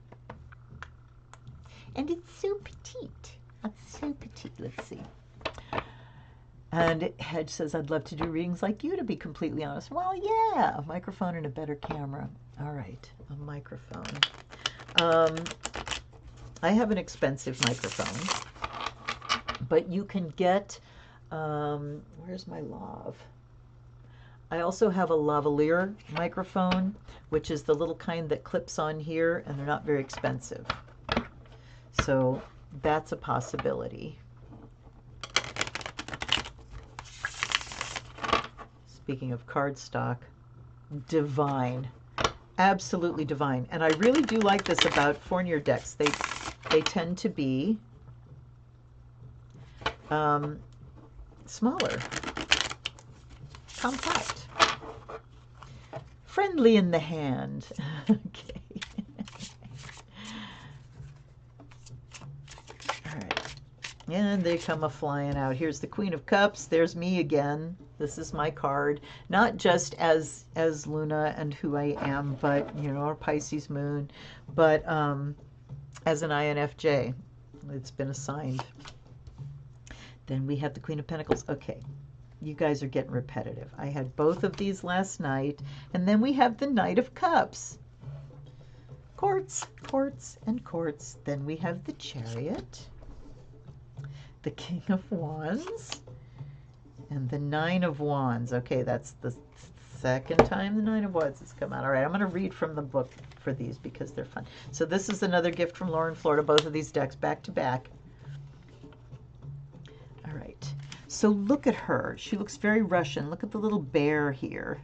and it's so petite. It's so petite. Let's see. And Hedge says, I'd love to do readings like you, to be completely honest. Well, yeah, a microphone and a better camera. All right, a microphone. I have an expensive microphone, but you can get, where's my lav? I also have a lavalier microphone, which is the little kind that clips on here, and they're not very expensive. So that's a possibility. Speaking of cardstock, divine, absolutely divine. And I really do like this about Fournier decks. They tend to be smaller, compact, friendly in the hand. Okay. All right. And they come a-flying out. Here's the Queen of Cups. There's me again. This is my card, not just as Luna and who I am, but, you know, our Pisces moon, but as an INFJ. It's been assigned. Then we have the Queen of Pentacles. Okay, you guys are getting repetitive. I had both of these last night. And then we have the Knight of Cups. Courts, courts, and courts. Then we have the Chariot, the King of Wands, and the Nine of Wands. Okay, that's the second time the Nine of Wands has come out. All right, I'm going to read from the book for these because they're fun. So this is another gift from Lauren Florida, both of these decks back to back. All right, so look at her. She looks very Russian. Look at the little bear here.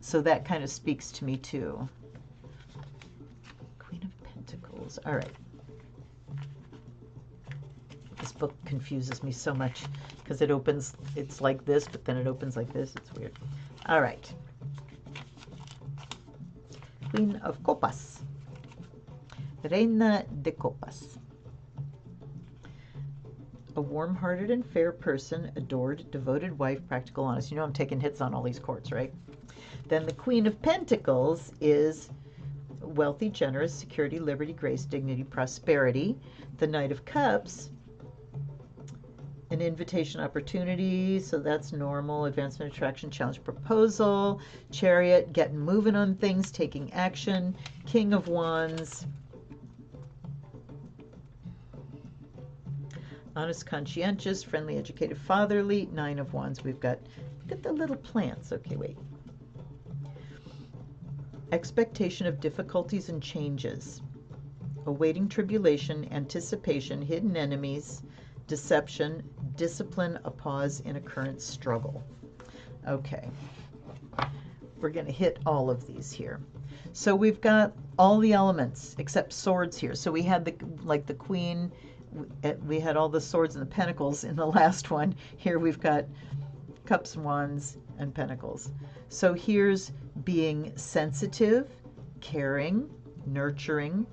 So that kind of speaks to me too. Queen of Pentacles. All right. This book confuses me so much because it opens, it's like this, but then it opens like this. It's weird. All right. Queen of Copas. Reina de Copas. A warm-hearted and fair person, adored, devoted wife, practical, honest. You know I'm taking hits on all these courts, right? Then the Queen of Pentacles is wealthy, generous, security, liberty, grace, dignity, prosperity. The Knight of Cups, an invitation, opportunity, so that's normal. Advancement, attraction, challenge, proposal. Chariot, getting moving on things, taking action. King of Wands, honest, conscientious, friendly, educated, fatherly. Nine of Wands, we've got, look at the little plants. Okay, wait. Expectation of difficulties and changes. Awaiting tribulation, anticipation, hidden enemies, deception, discipline, a pause in a current struggle. Okay, we're going to hit all of these here. So we've got all the elements except swords here. So we had the Queen, we had all the swords and the pentacles in the last one. Here we've got cups, wands, and pentacles. So here's being sensitive, caring, nurturing,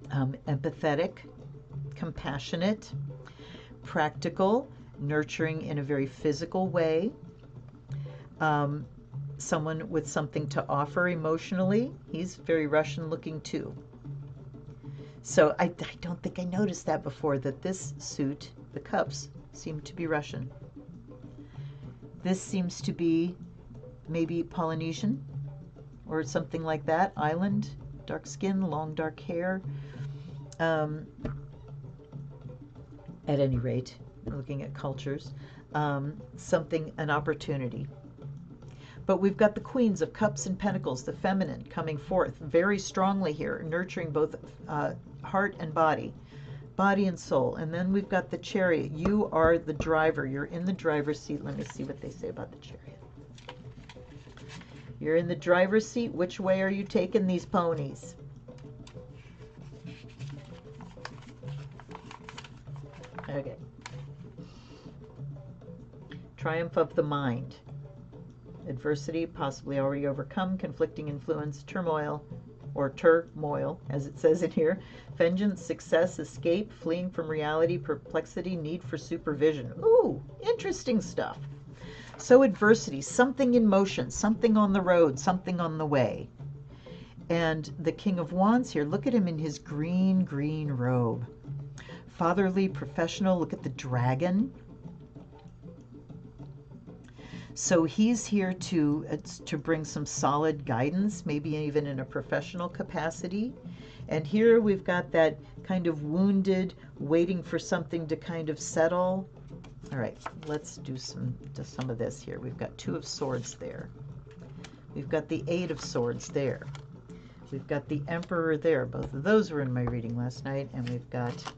empathetic, compassionate, practical, nurturing in a very physical way, someone with something to offer emotionally. He's very Russian looking too. So I don't think I noticed that before, that this suit, the cups, seem to be Russian. This seems to be maybe Polynesian or something like that. Island, dark skin, long dark hair. At any rate, looking at cultures, something, an opportunity. But we've got the Queens of Cups and Pentacles, the feminine, coming forth very strongly here, nurturing both heart and body and soul. And then we've got the Chariot. You are the driver. You're in the driver's seat. Let me see what they say about the Chariot. You're in the driver's seat. Which way are you taking these ponies? Okay. Triumph of the mind. Adversity, possibly already overcome, conflicting influence, turmoil, or turmoil, as it says in here. Vengeance, success, escape, fleeing from reality, perplexity, need for supervision. Ooh, interesting stuff. So adversity, something in motion, something on the road, something on the way. And the King of Wands here, look at him in his green robe. fatherly, professional. Look at the dragon. So he's here to bring some solid guidance, maybe even in a professional capacity. And here we've got that kind of wounded, waiting for something to kind of settle. All right, let's do some of this here. We've got 2 of Swords there. We've got the 8 of Swords there. We've got the Emperor there. Both of those were in my reading last night. And we've got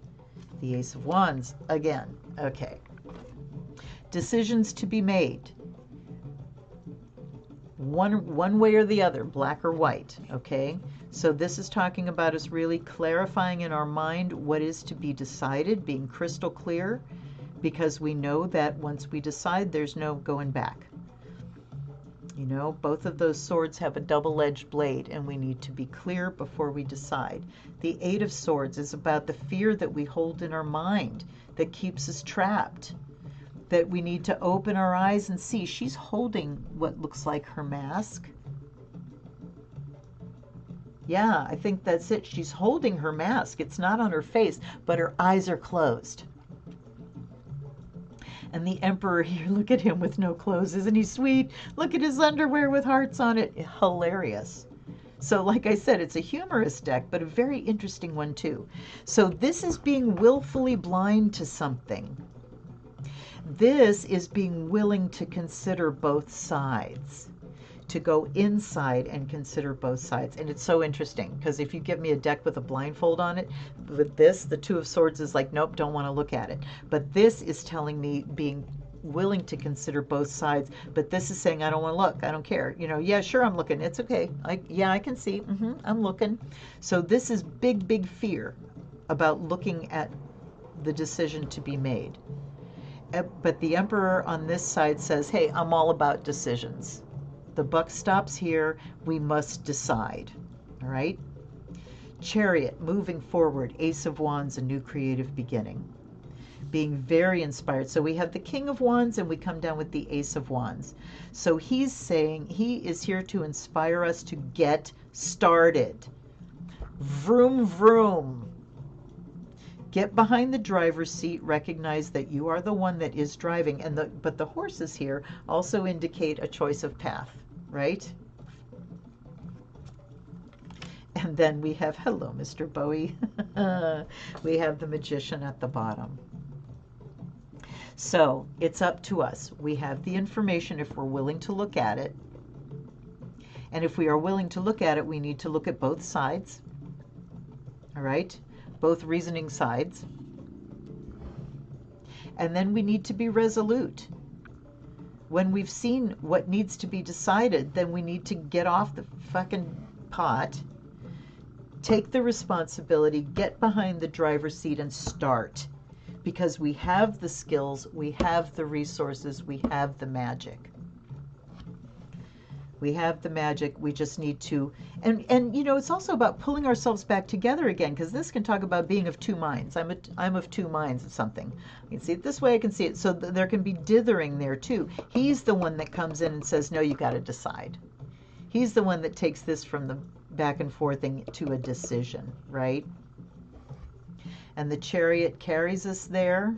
the Ace of Wands again. Okay. Decisions to be made. One way or the other, black or white, okay? So this is talking about us really clarifying in our mind what is to be decided, being crystal clear, because we know that once we decide, there's no going back. You know, both of those swords have a double-edged blade, and we need to be clear before we decide. The 8 of Swords is about the fear that we hold in our mind that keeps us trapped, that we need to open our eyes and see. She's holding what looks like her mask. Yeah, I think that's it. She's holding her mask. It's not on her face, but her eyes are closed. And the Emperor here, look at him with no clothes. Isn't he sweet? Look at his underwear with hearts on it. Hilarious. So like I said, it's a humorous deck, but a very interesting one too. So this is being willfully blind to something. This is being willing to consider both sides, to go inside and consider both sides. And it's so interesting because if you give me a deck with a blindfold on it, with this, the 2 of Swords is like, nope, don't want to look at it. But this is telling me being willing to consider both sides. But this is saying, I don't want to look. I don't care. You know, yeah, sure, I'm looking. It's okay. Yeah, I can see. I'm looking. So this is big, big fear about looking at the decision to be made. But the Emperor on this side says, hey, I'm all about decisions. The buck stops here. We must decide. All right? Chariot, moving forward. Ace of Wands, a new creative beginning. Being very inspired. So we have the King of Wands and we come down with the Ace of Wands. So he's saying he is here to inspire us to get started. Vroom, vroom. Get behind the driver's seat, recognize that you are the one that is driving, but the horses here also indicate a choice of path, right? And then we have, hello, Mr. Bowie. We have the Magician at the bottom. So it's up to us. We have the information if we're willing to look at it. And if we are willing to look at it, we need to look at both sides, all right? Both reasoning sides. And then we need to be resolute. When we've seen what needs to be decided, then we need to get off the fucking pot, take the responsibility, get behind the driver's seat and start. Because we have the skills, we have the resources, we have the magic. We have the magic. We just need to, and you know, it's also about pulling ourselves back together again, because this can talk about being of 2 minds. I'm of 2 minds of something. I can see it this way, I can see it. So there can be dithering there too. He's the one that comes in and says, no, you got to decide. He's the one that takes this from the back and forth to a decision, right? And the Chariot carries us there.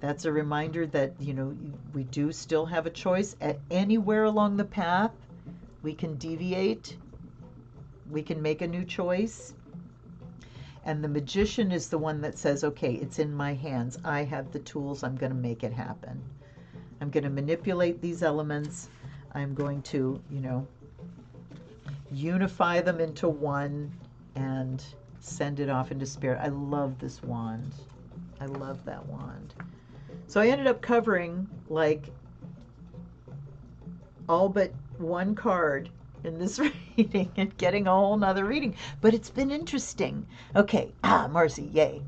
That's a reminder that, you know, we do still have a choice at anywhere along the path. We can deviate. We can make a new choice. And the Magician is the one that says, okay, it's in my hands. I have the tools. I'm going to make it happen. I'm going to manipulate these elements. I'm going to, you know, unify them into one and send it off into spirit. I love this wand. I love that wand. So I ended up covering like all but one card in this reading and getting a whole nother reading, but it's been interesting. Okay, Marcy, yay.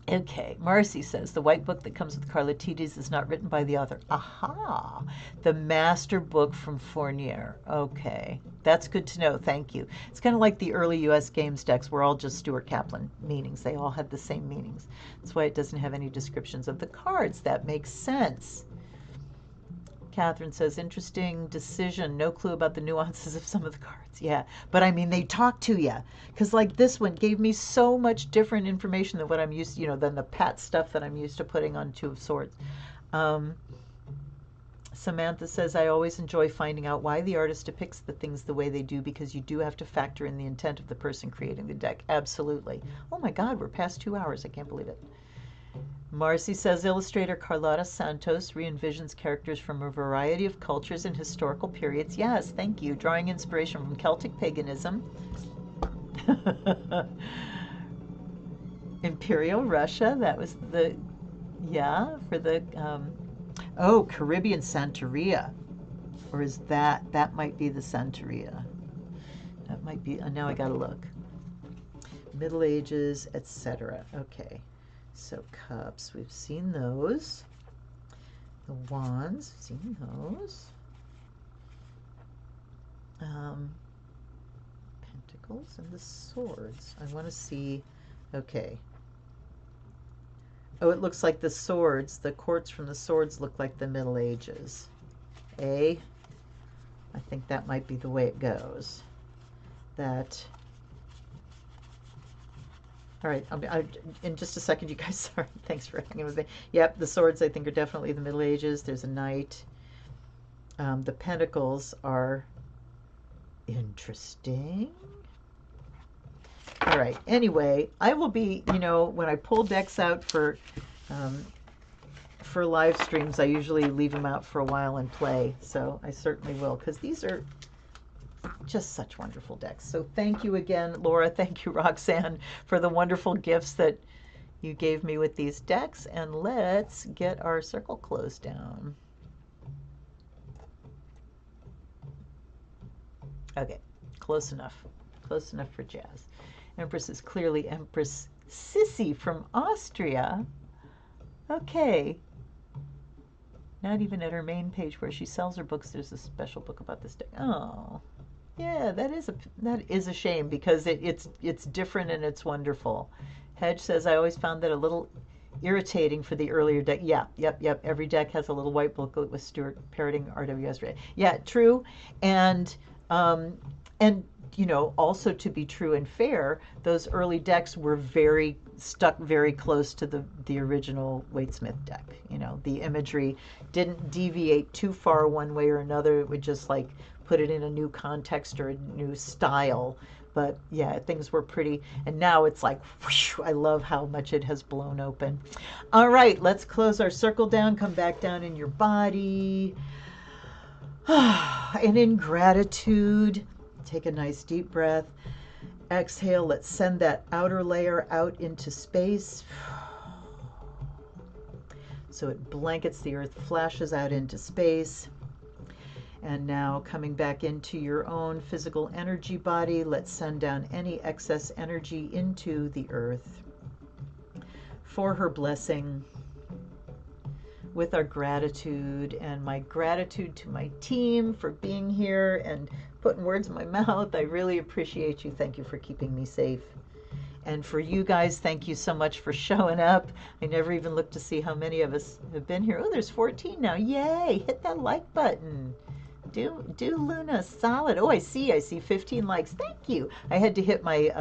Okay, Marcy says, the white book that comes with Carlatides is not written by the author. Aha, the master book from Fournier. Okay, that's good to know, thank you. It's kind of like the early U.S. Games decks were all just Stuart Kaplan meanings. They all had the same meanings. That's why it doesn't have any descriptions of the cards. That makes sense. Catherine says, interesting decision. No clue about the nuances of some of the cards. Yeah, but I mean, they talk to you. Because like this one gave me so much different information than what I'm used to, than the pat stuff that I'm used to putting on Two of Swords. Samantha says, I always enjoy finding out why the artist depicts the things the way they do, because you do have to factor in the intent of the person creating the deck. Absolutely. Oh my God, we're past 2 hours. I can't believe it. Marcy says, illustrator Carlotta Santos re-envisions characters from a variety of cultures and historical periods. Yes, thank you. Drawing inspiration from Celtic paganism, Imperial Russia, that was the, yeah, for the, Caribbean Santeria. Or is that might be the Santeria. That might be, now I gotta look. Middle Ages, etc. Okay. So cups, we've seen those. The wands, seen those. Pentacles and the swords. I want to see, okay. Oh, it looks like the swords, the quartz from the swords look like the Middle Ages. I think that might be the way it goes. That... All right, in just a second, you guys. Sorry, thanks for hanging with me. Yep, the swords I think are definitely the Middle Ages. There's a knight. The pentacles are interesting. All right. Anyway, I will be. When I pull decks out for live streams, I usually leave them out for a while and play. So I certainly will, because these are just such wonderful decks. So thank you again, Laura. Thank you, Roxanne, for the wonderful gifts that you gave me with these decks. And let's get our circle closed down. Okay, close enough. Close enough for Jazz. Empress is clearly Empress Sissy from Austria. Okay. Not even at her main page where she sells her books, there's a special book about this deck. Oh. Yeah, that is a shame, because it's different and it's wonderful. Hedge says, I always found that a little irritating for the earlier deck. Yeah, yep. Every deck has a little white booklet with Stuart parroting RWS. Yeah, true. And also to be true and fair, those early decks were stuck very close to the original Waite-Smith deck. The imagery didn't deviate too far one way or another. It would just like put it in a new context or a new style. But yeah, things were pretty, and now it's like, whoosh, I love how much it has blown open. All right, let's close our circle down, come back down in your body. And in gratitude, take a nice deep breath. Exhale, let's send that outer layer out into space. So it blankets the earth, flashes out into space. And now coming back into your own physical energy body, let's send down any excess energy into the earth for her blessing, with our gratitude, and my gratitude to my team for being here and putting words in my mouth. I really appreciate you. Thank you for keeping me safe. And for you guys, thank you so much for showing up. I never even looked to see how many of us have been here. Oh, there's 14 now. Yay! Hit that like button. Do Luna solid. Oh, I see 15 likes. Thank you. I had to hit my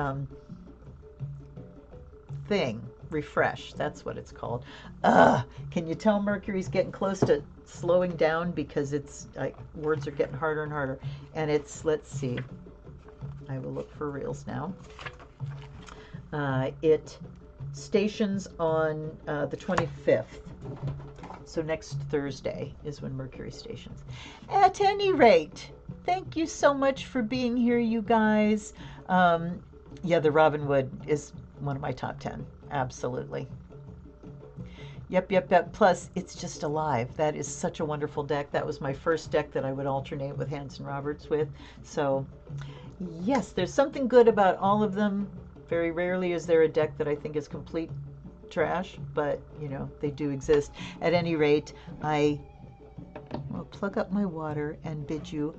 thing. Refresh. That's what it's called. Can you tell Mercury's getting close to slowing down, because it's like words are getting harder and harder. And it's, let's see. I will look for reels now. It stations on the 25th. So next Thursday is when Mercury stations. At any rate, thank you so much for being here, you guys. Yeah, the Robin Wood is one of my top 10. Absolutely. Yep. Plus, it's just alive. That is such a wonderful deck. That was my first deck that I would alternate with Hanson Roberts with. So, yes, there's something good about all of them. Very rarely is there a deck that I think is complete trash, but, they do exist. At any rate, I I'll plug up my water and bid you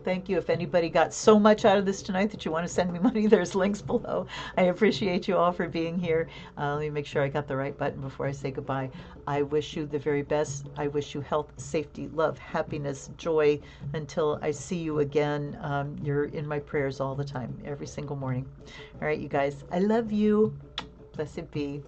thank you. If anybody got so much out of this tonight that you want to send me money, there's links below. I appreciate you all for being here. Let me make sure I got the right button before I say goodbye. I wish you the very best. I wish you health, safety, love, happiness, joy. Until I see you again, you're in my prayers all the time, every single morning. All right, you guys, I love you. Blessed be.